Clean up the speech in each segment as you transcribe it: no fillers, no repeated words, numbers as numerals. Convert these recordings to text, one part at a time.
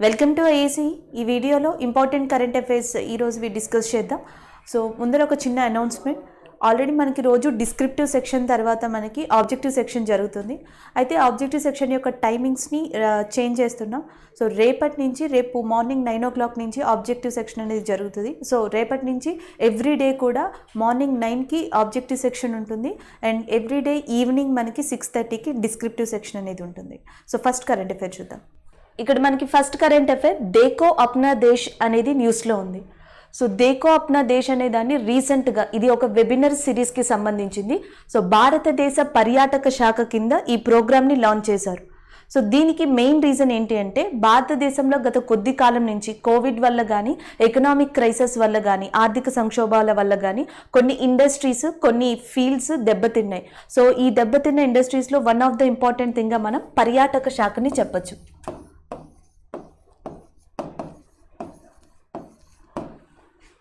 Welcome to IAC. ఈ వీడియోలో important current affairs ఈరోజు డిస్కస్ చేద్దాం. సో ముందర ఒక చిన్న అనౌన్స్మెంట్. ఆల్రెడీ మనకి రోజు డిస్క్రిప్టివ్ సెక్షన్ తర్వాత మనకి ఆబ్జెక్టివ్ సెక్షన్ జరుగుతుంది. అయితే ఆబ్జెక్టివ్ సెక్షన్ యొక్క టైమింగ్స్ని చేంజ్ చేస్తున్నాం. సో రేపటి నుంచి రేపు మార్నింగ్ 9 o'clock నుంచి ఆబ్జెక్టివ్ సెక్షన్ అనేది జరుగుతుంది. సో రేపటి నుంచి ఎవ్రీ డే కూడా మార్నింగ్ 9కి ఆబ్జెక్టివ్ సెక్షన్ ఉంటుంది అండ్ ఎవ్రీ డే ఈవినింగ్ మనకి 6:30కి డిస్క్రిప్టివ్ సెక్షన్ అనేది ఉంటుంది. సో ఫస్ట్ కరెంట్ అఫైర్ చూద్దాం. ఇక్కడ మనకి ఫస్ట్ కరెంట్ అఫైర్ దేకో అప్నా దేశ్ అనేది న్యూస్లో ఉంది. సో దేకో అప్నా దేశ్ అనే దాన్ని రీసెంట్గా ఇది ఒక వెబినార్ సిరీస్కి సంబంధించింది. సో భారతదేశ పర్యాటక శాఖ కింద ఈ ప్రోగ్రామ్ని లాంచ్ చేశారు. సో దీనికి మెయిన్ రీజన్ ఏంటి అంటే భారతదేశంలో గత కొద్ది కాలం నుంచి కోవిడ్ వల్ల కానీ ఎకనామిక్ క్రైసిస్ వల్ల కానీ ఆర్థిక సంక్షోభాల వల్ల కానీ కొన్ని ఇండస్ట్రీస్ కొన్ని ఫీల్డ్స్ దెబ్బతిన్నాయి. సో ఈ దెబ్బతిన్న ఇండస్ట్రీస్లో వన్ ఆఫ్ ద ఇంపార్టెంట్ థింగ్గా మనం పర్యాటక శాఖని చెప్పచ్చు.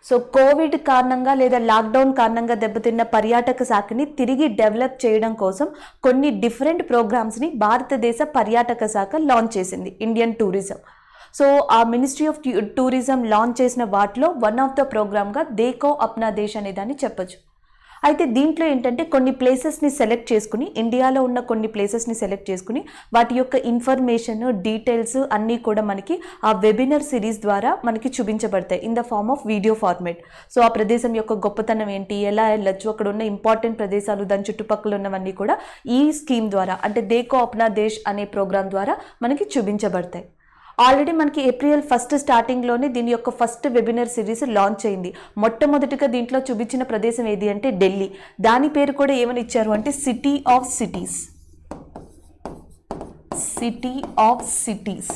సో కోవిడ్ కారణంగా లేదా లాక్డౌన్ కారణంగా దెబ్బతిన్న పర్యాటక శాఖని తిరిగి డెవలప్ చేయడం కోసం కొన్ని డిఫరెంట్ ప్రోగ్రామ్స్ని భారతదేశ పర్యాటక శాఖ లాంచ్ చేసింది, ఇండియన్ టూరిజం. సో ఆ మినిస్ట్రీ ఆఫ్ టూరిజం లాంచ్ చేసిన వాటిలో one of the ప్రోగ్రామ్గా దేకో Apna Desh అనే దాన్ని చెప్పచ్చు. అయితే దీంట్లో ఏంటంటే కొన్ని ప్లేసెస్ని సెలెక్ట్ చేసుకుని ఇండియాలో ఉన్న కొన్ని ప్లేసెస్ని సెలెక్ట్ చేసుకుని వాటి యొక్క ఇన్ఫర్మేషన్ డీటెయిల్స్ అన్నీ కూడా మనకి ఆ వెబినార్ సిరీస్ ద్వారా మనకి చూపించబడతాయి in the form of video format. So ఆ ప్రదేశం యొక్క గొప్పతనం ఏంటి, ఎలా వెళ్ళొచ్చు, అక్కడ ఉన్న ఇంపార్టెంట్ ప్రదేశాలు, దాని చుట్టుపక్కల ఉన్నవన్నీ కూడా ఈ స్కీమ్ ద్వారా అంటే దేకో అప్నా దేశ్ అనే ప్రోగ్రామ్ ద్వారా మనకి చూపించబడతాయి. ఆల్రెడీ మనకి ఏప్రిల్ 1 స్టార్టింగ్లోనే దీని యొక్క ఫస్ట్ వెబినార్ సిరీస్ లాంచ్ అయింది. మొట్టమొదటిగా దీంట్లో చూపించిన ప్రదేశం ఏది అంటే ఢిల్లీ. దాని పేరు కూడా ఏమని ఇచ్చారు అంటే city of cities. City of cities.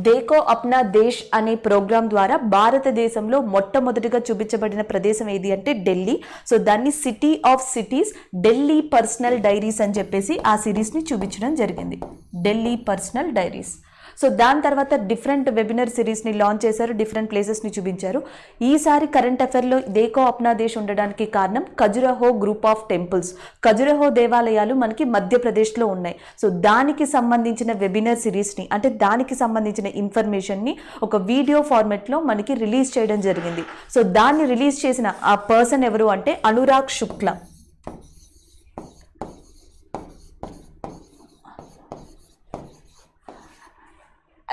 Dekho Apna Desh అనే ప్రోగ్రాం ద్వారా భారతదేశంలో మొట్టమొదటిగా చూపించబడిన ప్రదేశం ఏది అంటే ఢిల్లీ. సో దాన్ని city of cities Delhi personal diaries అని చెప్పేసి ఆ సిరీస్ని చూపించడం జరిగింది, ఢిల్లీ పర్సనల్ డైరీస్. సో దాని తర్వాత డిఫరెంట్ వెబినార్ సిరీస్ని లాంచ్ చేశారు, డిఫరెంట్ ప్లేసెస్ని చూపించారు. ఈసారి కరెంట్ అఫైర్లో దేకో అప్నా దేశ్ ఉండడానికి కారణం Khajuraho group of temples. Khajuraho దేవాలయాలు మనకి మధ్యప్రదేశ్లో ఉన్నాయి. సో దానికి సంబంధించిన వెబినార్ సిరీస్ని అంటే దానికి సంబంధించిన ఇన్ఫర్మేషన్ని ఒక వీడియో ఫార్మెట్లో మనకి రిలీజ్ చేయడం జరిగింది. సో దాన్ని రిలీజ్ చేసిన ఆ పర్సన్ ఎవరు అంటే అనురాగ్ శుక్లా.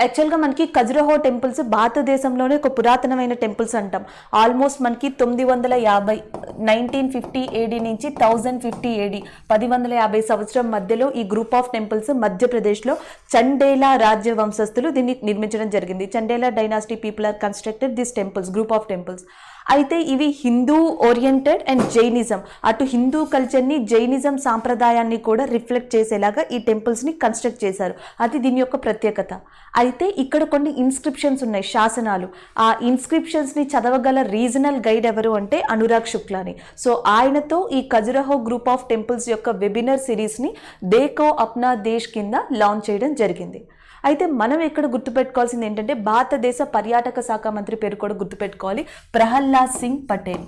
యాక్చువల్గా మనకి ఖజురహో టెంపుల్స్ భారతదేశంలోనే ఒక పురాతనమైన టెంపుల్స్ అంటాం. ఆల్మోస్ట్ మనకి 950 1950 AD నుంచి 1050 AD 1150 సంవత్సరం మధ్యలో ఈ గ్రూప్ ఆఫ్ టెంపుల్స్ మధ్యప్రదేశ్లో చండేలా రాజ్య వంశస్థులు దీన్ని నిర్మించడం జరిగింది. Chandela dynasty people are constructed this temples, group of temples. అయితే ఇవి హిందూ ఓరియంటెడ్ అండ్ జైనిజం, అటు హిందూ కల్చర్ని జైనిజం సాంప్రదాయాన్ని కూడా రిఫ్లెక్ట్ చేసేలాగా ఈ టెంపుల్స్ని కన్స్ట్రక్ట్ చేశారు. అది దీని యొక్క ప్రత్యేకత. అయితే ఇక్కడ కొన్ని ఇన్స్క్రిప్షన్స్ ఉన్నాయి, శాసనాలు. ఆ ఇన్స్క్రిప్షన్స్ని చదవగల రీజనల్ గైడ్ ఎవరు అంటే అనురాగ్ శుక్లాని. సో ఆయనతో ఈ ఖజురహో గ్రూప్ ఆఫ్ టెంపుల్స్ యొక్క వెబినార్ సిరీస్ని దేకో అప్నా దేశ్ కింద లాంచ్ చేయడం జరిగింది. అయితే మనం ఇక్కడ గుర్తుపెట్టుకోవాల్సింది ఏంటంటే భారతదేశ పర్యాటక శాఖ మంత్రి పేరు కూడా గుర్తుపెట్టుకోవాలి, ప్రహ్లాద్ సింగ్ పటేల్.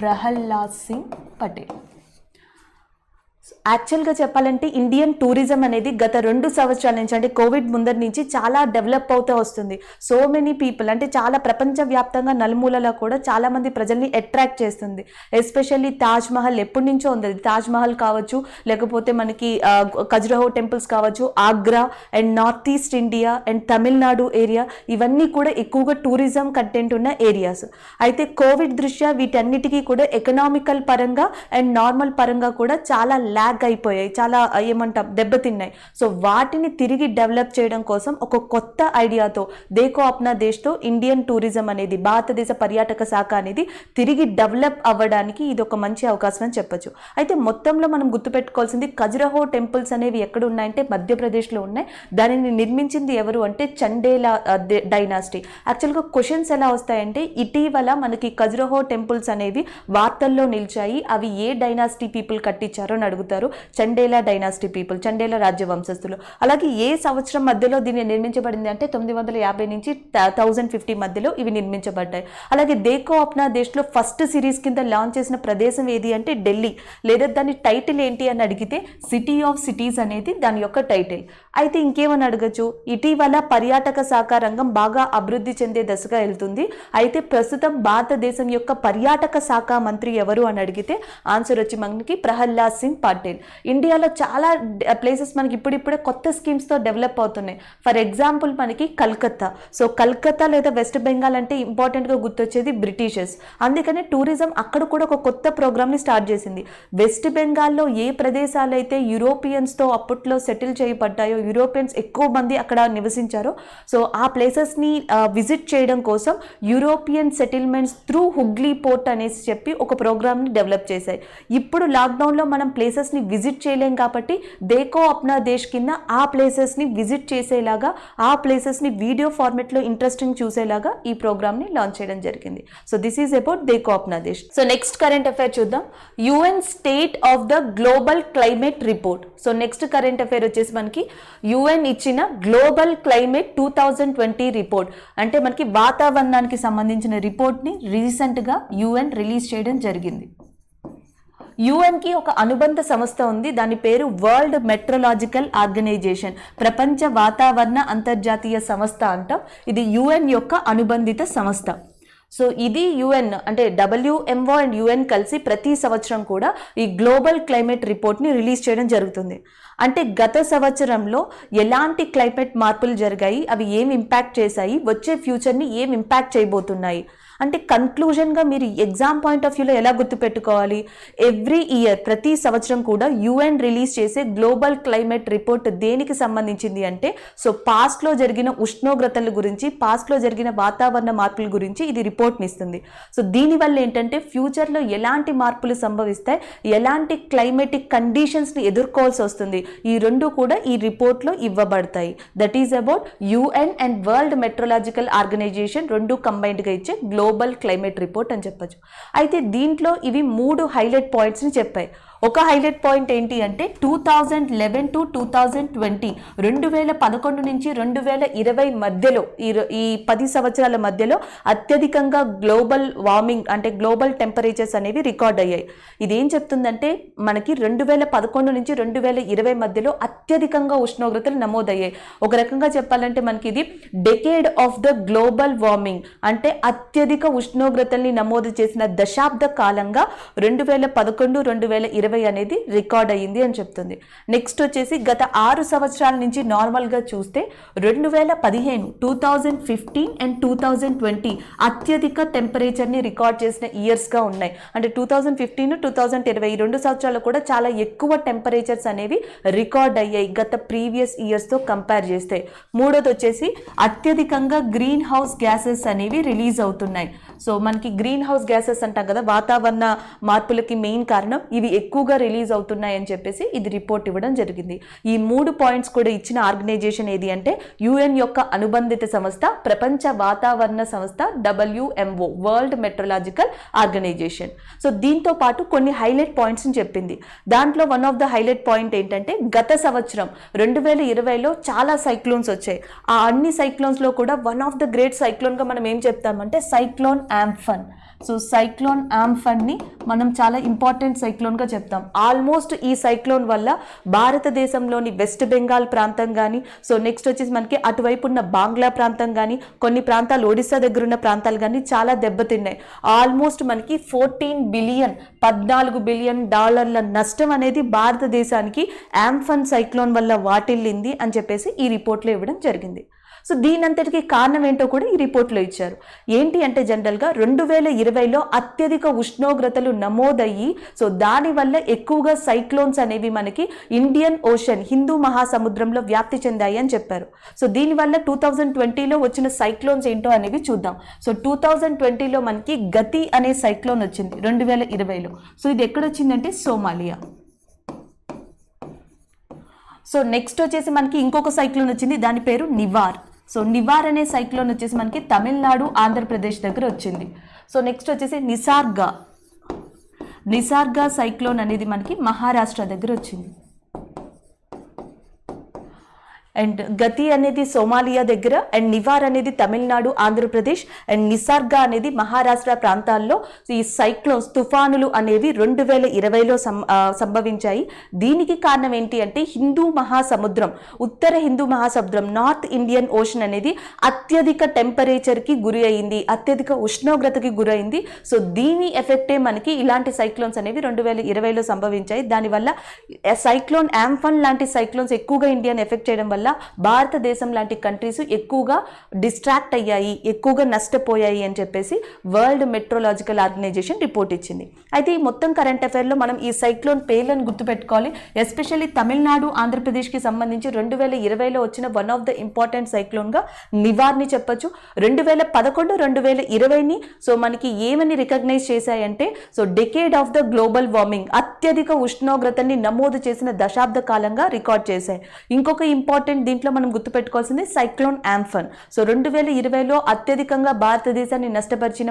ప్రహ్లాద్ సింగ్ పటేల్. యాక్చువల్గా చెప్పాలంటే ఇండియన్ టూరిజం అనేది గత 2 సంవత్సరాల నుంచి అంటే కోవిడ్ ముందర నుంచి చాలా డెవలప్ అవుతూ వస్తుంది. సో మెనీ పీపుల్ అంటే చాలా ప్రపంచవ్యాప్తంగా నలుమూలలా కూడా చాలామంది ప్రజల్ని అట్రాక్ట్ చేస్తుంది. ఎస్పెషల్లీ తాజ్ మహల్ ఎప్పటి నుంచో ఉంది. తాజ్ మహల్ కావచ్చు, లేకపోతే మనకి ఖజురహో టెంపుల్స్ కావచ్చు, Agra and north east India and Tamil Nadu area, ఇవన్నీ కూడా ఎక్కువగా టూరిజం కంటెంట్ ఉన్న ఏరియాస్. అయితే కోవిడ్ దృష్ట్యా వీటన్నిటికీ కూడా ఎకనామికల్ పరంగా అండ్ నార్మల్ పరంగా కూడా చాలా ల్యాగ్ అయిపోయాయి, చాలా దెబ్బతిన్నాయి. సో వాటిని తిరిగి డెవలప్ చేయడం కోసం ఒక కొత్త ఐడియాతో దేకో అప్నా దేశ్తో ఇండియన్ టూరిజం అనేది భారతదేశ పర్యాటక శాఖ అనేది తిరిగి డెవలప్ అవ్వడానికి ఇది ఒక మంచి అవకాశం అని చెప్పొచ్చు. అయితే మొత్తంలో మనం గుర్తుపెట్టుకోవాల్సింది ఖజురహో టెంపుల్స్ అనేవి ఎక్కడ ఉన్నాయంటే మధ్యప్రదేశ్లో ఉన్నాయి. దానిని నిర్మించింది ఎవరు అంటే చండేలా డైనాసిటీ. యాక్చువల్గా క్వశ్చన్స్ ఎలా వస్తాయంటే ఇటీవల మనకి ఖజురహో టెంపుల్స్ అనేవి వార్తల్లో నిలిచాయి, అవి ఏ డైనాసిటీ పీపుల్ కట్టించారో అని అడుగుతారు. అడుగుతారు. చండేలా డైనాసిటీ పీపుల్, చండేలా రాజ్య వంశస్థులు. అలాగే ఏ సంవత్సరం మధ్యలో దీన్ని నిర్మించబడింది అంటే 950 నుంచి 1050 మధ్యలో ఇవి నిర్మించబడ్డాయి. అలాగే దేకో అప్నా దేశ్లో ఫస్ట్ సిరీస్ కింద లాంచ్ చేసిన ప్రదేశం ఏది అంటే ఢిల్లీ, లేదా దాని టైటిల్ ఏంటి అని అడిగితే సిటీ ఆఫ్ సిటీస్ అనేది దాని యొక్క టైటిల్. అయితే ఇంకేమని అడగచ్చు, ఇటీవల పర్యాటక శాఖ రంగం బాగా అభివృద్ధి చెందే దశగా వెళ్తుంది. అయితే ప్రస్తుతం భారతదేశం యొక్క పర్యాటక శాఖ మంత్రి ఎవరు అని అడిగితే ఆన్సర్ వచ్చి మనకి ప్రహ్లాద్ సింగ్ పటేల్. ఇండియాలో చాలా ప్లేసెస్ మనకి ఇప్పుడిప్పుడే కొత్త స్కీమ్స్తో డెవలప్ అవుతున్నాయి. ఫర్ ఎగ్జాంపుల్ మనకి కల్కత్తా. సో కల్కత్తా లేదా వెస్ట్ బెంగాల్ అంటే ఇంపార్టెంట్గా గుర్తొచ్చేది బ్రిటిషర్స్. అందుకనే టూరిజం అక్కడ కూడా ఒక కొత్త ప్రోగ్రామ్ని స్టార్ట్ చేసింది. వెస్ట్ బెంగాల్లో ఏ ప్రదేశాలు అయితే యూరోపియన్స్తో అప్పట్లో సెటిల్ చేయబడ్డాయో, యూరోపియన్స్ ఎక్కువ మంది అక్కడ నివసించారో, సో ఆ ప్లేసెస్ని విజిట్ చేయడం కోసం European settlements through Hooghly port అనేసి చెప్పి ఒక ప్రోగ్రామ్ని డెవలప్ చేశాయి. ఇప్పుడు లాక్డౌన్లో మనం ప్లేసెస్ని విజిట్ చేయలేం కాబట్టి దేకో అప్నా దేశ్ కింద ఆ ప్లేసెస్ని విజిట్ చేసేలాగా, ఆ ప్లేసెస్ని వీడియో ఫార్మెట్లో ఇంట్రెస్టింగ్ చూసేలాగా ఈ ప్రోగ్రామ్ని లాంచ్ చేయడం జరిగింది. So this is about Dekho Apna Desh. So next current affair చూద్దాం. UN state of the global climate report. So next current affair వచ్చేసి మనకి యుఎన్ ఇచ్చిన గ్లోబల్ క్లైమేట్ 2020 రిపోర్ట్. అంటే మనకి వాతావరణానికి సంబంధించిన రిపోర్ట్ని రీసెంట్గా యుఎన్ రిలీజ్ చేయడం జరిగింది. యుఎన్కి ఒక అనుబంధ సంస్థ ఉంది, దాని పేరు వరల్డ్ మెట్రలాజికల్ ఆర్గనైజేషన్, ప్రపంచ వాతావరణ అంతర్జాతీయ సంస్థ అంటాం. ఇది యుఎన్ యొక్క అనుబంధిత సంస్థ. సో ఇది యుఎన్ అంటే WMO అండ్ యుఎన్ కలిసి ప్రతి సంవత్సరం కూడా ఈ గ్లోబల్ క్లైమేట్ రిపోర్ట్ని రిలీజ్ చేయడం జరుగుతుంది. అంటే గత సంవత్సరంలో ఎలాంటి క్లైమేట్ మార్పులు జరిగాయి, అవి ఏం ఇంపాక్ట్ చేశాయి, వచ్చే ఫ్యూచర్ని ఏం ఇంపాక్ట్ చేయబోతున్నాయి. అంటే కన్క్లూజన్గా మీరు ఎగ్జామ్ పాయింట్ ఆఫ్ వ్యూలో ఎలా గుర్తుపెట్టుకోవాలి, ఎవ్రీ ఇయర్ ప్రతి సంవత్సరం కూడా యుఎన్ రిలీజ్ చేసే గ్లోబల్ క్లైమేట్ రిపోర్ట్ దేనికి సంబంధించింది అంటే సో పాస్ట్లో జరిగిన ఉష్ణోగ్రతల గురించి, పాస్ట్లో జరిగిన వాతావరణ మార్పుల గురించి ఇది రిపోర్ట్ని ఇస్తుంది. సో దీనివల్ల ఏంటంటే ఫ్యూచర్లో ఎలాంటి మార్పులు సంభవిస్తాయి, ఎలాంటి క్లైమేటిక్ కండిషన్స్ని ఎదుర్కోవాల్సి వస్తుంది, ఈ రెండు కూడా ఈ రిపోర్ట్లో ఇవ్వబడతాయి. That is about UN and world meteorological organization రెండు కంబైన్డ్గా ఇచ్చే గ్లోబల్ క్లైమేట్ రిపోర్ట్ అని చెప్పచ్చు. అయితే దీంట్లో ఇవి 3 హైలైట్ పాయింట్స్ని చెప్పాయి. ఒక హైలైట్ పాయింట్ ఏంటి అంటే 2011 టు 2020 2011 నుంచి 2020 మధ్యలో ఈ 10 సంవత్సరాల మధ్యలో అత్యధికంగా గ్లోబల్ వార్మింగ్ అంటే గ్లోబల్ టెంపరేచర్స్ అనేవి రికార్డ్ అయ్యాయి. ఇదేం చెప్తుందంటే మనకి 2011 నుంచి 2020 మధ్యలో అత్యధికంగా ఉష్ణోగ్రతలు నమోదయ్యాయి. ఒక రకంగా చెప్పాలంటే మనకి ఇది decade of the global warming, అంటే అత్యధిక ఉష్ణోగ్రతల్ని నమోదు చేసిన దశాబ్ద కాలంగా 2011-2020 అనేది రికార్డ్ అయ్యింది అని చెప్తుంది. నెక్స్ట్ వచ్చేసి గత 6 సంవత్సరాల నుంచి నార్మల్గా చూస్తే 2015 అండ్ 2020 అత్యధిక టెంపరేచర్ని రికార్డ్ చేసిన ఇయర్స్గా ఉన్నాయి. అంటే 2015-2020 ఈ 2 సంవత్సరాలు కూడా చాలా ఎక్కువ టెంపరేచర్స్ అనేవి రికార్డ్ అయ్యాయి గత ప్రీవియస్ ఇయర్స్తో కంపేర్ చేస్తే. మూడోది వచ్చేసి అత్యధికంగా గ్రీన్ హౌస్ గ్యాసెస్ అనేవి రిలీజ్ అవుతున్నాయి. సో మనకి గ్రీన్ హౌస్ గ్యాసెస్ అంటాం కదా, వాతావరణ మార్పులకి మెయిన్ కారణం, ఇవి ఎక్కువగా రిలీజ్ అవుతున్నాయని చెప్పేసి ఇది రిపోర్ట్ ఇవ్వడం జరిగింది. ఈ 3 పాయింట్స్ కూడా ఇచ్చిన ఆర్గనైజేషన్ ఏది అంటే యుఎన్ యొక్క అనుబంధిత సంస్థ ప్రపంచ వాతావరణ సంస్థ WMO world meteorological organization. So దీంతో పాటు కొన్ని హైలైట్ పాయింట్స్ని చెప్పింది. దాంట్లో one of the highlight point ఏంటంటే గత సంవత్సరం 2020లో చాలా సైక్లోన్స్ వచ్చాయి. ఆ అన్ని సైక్లోన్స్లో కూడా వన్ ఆఫ్ ద గ్రేట్ సైక్లోన్గా మనం ఏం చెప్తామంటే సైక్లోన్ ఆంఫన్. సో సైక్లోన్ ఆంఫన్ని మనం చాలా ఇంపార్టెంట్ సైక్లోన్గా చెప్తాం. ఆల్మోస్ట్ ఈ సైక్లోన్ వల్ల భారతదేశంలోని వెస్ట్ బెంగాల్ ప్రాంతం కానీ, సో నెక్స్ట్ వచ్చేసి మనకి అటువైపు ఉన్న బాంగ్లా ప్రాంతం కానీ, కొన్ని ప్రాంతాలు ఒడిశా దగ్గర ఉన్న ప్రాంతాలు కానీ చాలా దెబ్బతిన్నాయి. ఆల్మోస్ట్ మనకి 14 బిలియన్ డాలర్ల నష్టం అనేది భారతదేశానికి ఆంఫన్ సైక్లోన్ వల్ల వాటిల్లింది అని చెప్పేసి ఈ రిపోర్ట్లో ఇవ్వడం జరిగింది. సో దీనంతటికీ కారణం ఏంటో కూడా ఈ రిపోర్ట్లో ఇచ్చారు. ఏంటి అంటే జనరల్గా 2020లో అత్యధిక ఉష్ణోగ్రతలు నమోదయ్యి, సో దానివల్ల ఎక్కువగా సైక్లోన్స్ అనేవి మనకి ఇండియన్ ఓషన్ హిందూ మహాసముద్రంలో వ్యాప్తి చెందాయి అని చెప్పారు. సో దీనివల్ల 2020లో వచ్చిన సైక్లోన్స్ ఏంటో అనేవి చూద్దాం. సో 2020లో మనకి గతి అనే సైక్లోన్ వచ్చింది 2020లో. సో ఇది ఎక్కడొచ్చిందంటే సోమాలియా. సో నెక్స్ట్ వచ్చేసి మనకి ఇంకొక సైక్లోన్ వచ్చింది, దాని పేరు నివార్. సో నివార్ అనే సైక్లోన్ వచ్చేసి మనకి తమిళనాడు ఆంధ్రప్రదేశ్ దగ్గర వచ్చింది. సో నెక్స్ట్ వచ్చేసి నిసార్గా. నిసర్గా సైక్లోన్ అనేది మనకి మహారాష్ట్ర దగ్గర వచ్చింది. అండ్ గతి అనేది సోమాలియా దగ్గర, అండ్ నివార్ అనేది తమిళనాడు, ఆంధ్రప్రదేశ్, అండ్ నిసర్గా అనేది మహారాష్ట్ర ప్రాంతాల్లో ఈ సైక్లోన్స్ తుఫానులు అనేవి 2020లో సంభవించాయి. దీనికి కారణం ఏంటి అంటే హిందూ మహాసముద్రం, ఉత్తర హిందూ మహాసముద్రం, నార్త్ ఇండియన్ ఓషన్ అనేది అత్యధిక టెంపరేచర్కి గురి అయింది, అత్యధిక ఉష్ణోగ్రతకి గురైంది. సో దీని ఎఫెక్టే మనకి ఇలాంటి సైక్లోన్స్ అనేవి 2020లో సంభవించాయి. దానివల్ల సైక్లోన్ యాంఫన్ లాంటి సైక్లోన్స్ ఎక్కువగా ఇండియాని ఎఫెక్ట్ చేయడం వల్ల భారతదేశం లాంటి కంట్రీస్ ఎక్కువగా డిస్ట్రాక్ట్ అయ్యాయి, ఎక్కువగా నష్టపోయాయి అని చెప్పేసి వరల్డ్ మెట్రోలాజికల్ ఆర్గనైజేషన్ రిపోర్ట్ ఇచ్చింది. అయితే ఈ మొత్తం కరెంట్ అఫైర్లో మనం ఈ సైక్లోన్ పేర్లను గుర్తుపెట్టుకోవాలి. ఎస్పెషల్లీ తమిళనాడు, ఆంధ్రప్రదేశ్కి సంబంధించి 2020లో వచ్చిన వన్ ఆఫ్ ద ఇంపార్టెంట్ సైక్లోన్గా నివార్ని చెప్పొచ్చు. 2011, 2020ని సో మనకి ఏమని రికగ్నైజ్ చేశాయంటే so decade of the global warming, అత్యధిక ఉష్ణోగ్రతని నమోదు చేసిన దశాబ్ద కాలంగా రికార్డ్ చేశాయి. ఇంకొక ఇంపార్టెంట్ దీంట్లో మనం గుర్తుపెట్టుకోవాల్సింది సైక్లోన్ యాంఫన్. సో 2020లో అత్యధికంగా భారతదేశాన్ని నష్టపరిచిన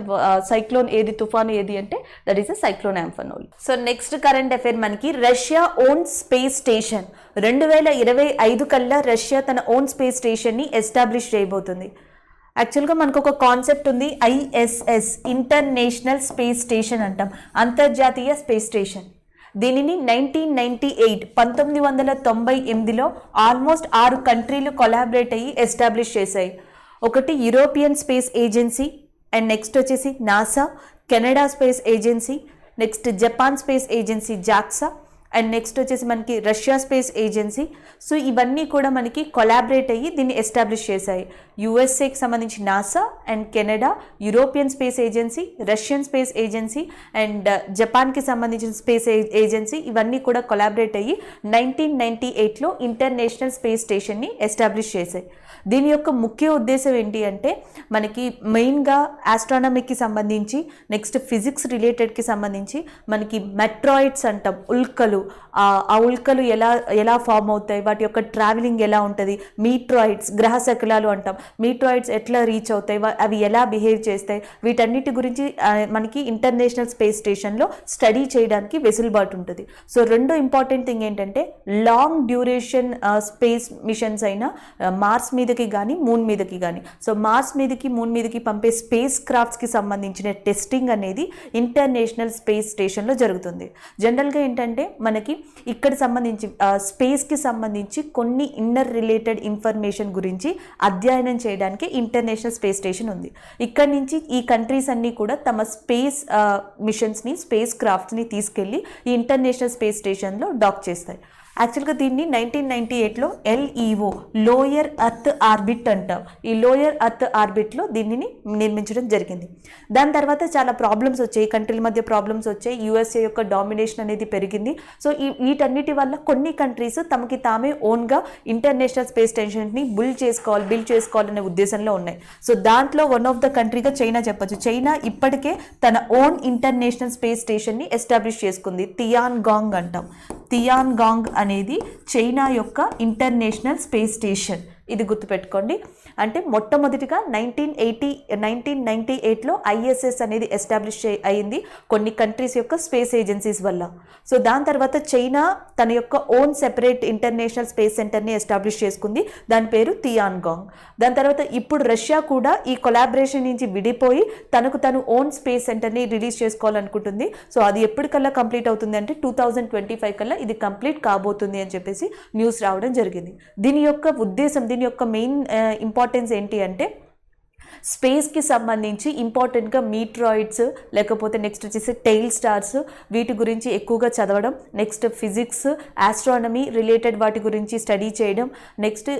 సైక్లోన్ ఏది, తుఫాను ఏది అంటే that is cyclone Amphan. So next current affair మనకి రష్యా ఓన్ స్పేస్ స్టేషన్. 2025 కల్లా రష్యా తన ఓన్ స్పేస్ స్టేషన్ని ఎస్టాబ్లిష్ చేయబోతుంది. యాక్చువల్గా మనకు ఒక కాన్సెప్ట్ ఉంది, ISS ఇంటర్నేషనల్ స్పేస్ స్టేషన్ అంటాం, అంతర్జాతీయ స్పేస్ స్టేషన్. దీనిని 1998లో ఆల్మోస్ట్ 6 కంట్రీలు కొలాబరేట్ అయ్యి ఎస్టాబ్లిష్ చేశాయి. ఒకటి European space agency, and next వచ్చేసి NASA, Canada space agency, next Japan space agency JAXA, and next వచ్చేసి మనకి రష్యా స్పేస్ ఏజెన్సీ. సో ఇవన్నీ కూడా మనకి కొలాబరేట్ అయ్యి దీన్ని ఎస్టాబ్లిష్ చేశాయి. యుఎస్ఏకి సంబంధించి NASA, and Canada, European space agency, Russian space agency, and జపాన్కి సంబంధించిన స్పేస్ ఏజెన్సీ, ఇవన్నీ కూడా కొలాబరేట్ అయ్యి 1998లో ఇంటర్నేషనల్ స్పేస్ స్టేషన్ని ఎస్టాబ్లిష్ చేశాయి. దీని యొక్క ముఖ్య ఉద్దేశం ఏంటి అంటే మనకి మెయిన్గా ఆస్ట్రానమీకి సంబంధించి, నెక్స్ట్ ఫిజిక్స్ రిలేటెడ్కి సంబంధించి మనకి మెట్రాయిడ్స్ అంటాం, ఉల్కలు, ఆ ఉల్కలు ఎలా ఫామ్ అవుతాయి, వాటి యొక్క ట్రావెలింగ్ ఎలా ఉంటుంది, మీట్రాయిడ్స్ గ్రహ శకలాలు అంటాం, మీట్రాయిడ్స్ ఎట్లా రీచ్ అవుతాయి, అవి ఎలా బిహేవ్ చేస్తాయి, వీటన్నిటి గురించి మనకి ఇంటర్నేషనల్ స్పేస్ స్టేషన్లో స్టడీ చేయడానికి వెసులుబాటు ఉంటుంది. సో రెండో ఇంపార్టెంట్ థింగ్ ఏంటంటే లాంగ్ డ్యూరేషన్ స్పేస్ మిషన్స్ అయినా మార్స్ మీదకి కానీ మూన్ మీదకి కానీ, సో మార్స్ మీదకి మూన్ మీదకి పంపే స్పేస్ క్రాఫ్ట్స్కి సంబంధించిన టెస్టింగ్ అనేది ఇంటర్నేషనల్ స్పేస్ స్టేషన్లో జరుగుతుంది. జనరల్గా ఏంటంటే మనకి ఇక్కడ సంబంధించి స్పేస్కి సంబంధించి కొన్ని ఇన్నర్ రిలేటెడ్ ఇన్ఫర్మేషన్ గురించి అధ్యయనం చేయడానికి ఇంటర్నేషనల్ స్పేస్ స్టేషన్ ఉంది. ఇక్కడ నుంచి ఈ కంట్రీస్ అన్నీ కూడా తమ స్పేస్ మిషన్స్ని, స్పేస్ క్రాఫ్ట్స్ని తీసుకెళ్ళి ఈ ఇంటర్నేషనల్ స్పేస్ స్టేషన్లో డాక్ చేస్తాయి. యాక్చువల్గా దీన్ని 1998లో LEO లోయర్ అర్త్ ఆర్బిట్ అంటాం. ఈ లోయర్ అర్త్ ఆర్బిట్లో దీనిని నిర్మించడం జరిగింది. దాని తర్వాత చాలా ప్రాబ్లమ్స్ వచ్చాయి, కంట్రీల మధ్య ప్రాబ్లమ్స్ వచ్చాయి, USA యొక్క డామినేషన్ అనేది పెరిగింది. సో వీటన్నిటి వల్ల కొన్ని కంట్రీస్ తమకి తామే ఓన్గా ఇంటర్నేషనల్ స్పేస్ స్టేషన్ని బిల్డ్ చేసుకోవాలనే ఉద్దేశంలో ఉన్నాయి. సో దాంట్లో వన్ ఆఫ్ ద కంట్రీగా చైనా చెప్పచ్చు. చైనా ఇప్పటికే తన ఓన్ ఇంటర్నేషనల్ స్పేస్ స్టేషన్ని ఎస్టాబ్లిష్ చేసుకుంది, తియాన్గాంగ్ అంటాం. తియాన్గాంగ్ అనేది చైనా యొక్క ఇంటర్నేషనల్ స్పేస్ స్టేషన్. ఇది గుర్తుపెట్టుకోండి. అంటే మొట్టమొదటిగా 1998లో ISS అనేది ఎస్టాబ్లిష్ అయ్యింది కొన్ని కంట్రీస్ యొక్క స్పేస్ ఏజెన్సీస్ వల్ల. సో దాని తర్వాత చైనా తన యొక్క ఓన్ సెపరేట్ ఇంటర్నేషనల్ స్పేస్ సెంటర్ని ఎస్టాబ్లిష్ చేసుకుంది, దాని పేరు తియాన్గాంగ్. దాని తర్వాత ఇప్పుడు రష్యా కూడా ఈ కొలాబరేషన్ నుంచి విడిపోయి తనకు తను ఓన్ స్పేస్ సెంటర్ని రిలీజ్ చేసుకోవాలనుకుంటుంది. సో అది ఎప్పటికల్లా కంప్లీట్ అవుతుంది అంటే 2025 కల్లా ఇది కంప్లీట్ కాబోతుంది అని చెప్పేసి న్యూస్ రావడం జరిగింది. దీని యొక్క ఉద్దేశం, దీని యొక్క మెయిన్ ఇంపార్టెన్స్ ఏంటి అంటే స్పేస్కి సంబంధించి ఇంపార్టెంట్గా మీట్రాయిడ్స్, లేకపోతే నెక్స్ట్ వచ్చేసి టెయిల్ స్టార్స్, వీటి గురించి ఎక్కువగా చదవడం, నెక్స్ట్ ఫిజిక్స్, ఆస్ట్రానమీ రిలేటెడ్ వాటి గురించి స్టడీ చేయడం, next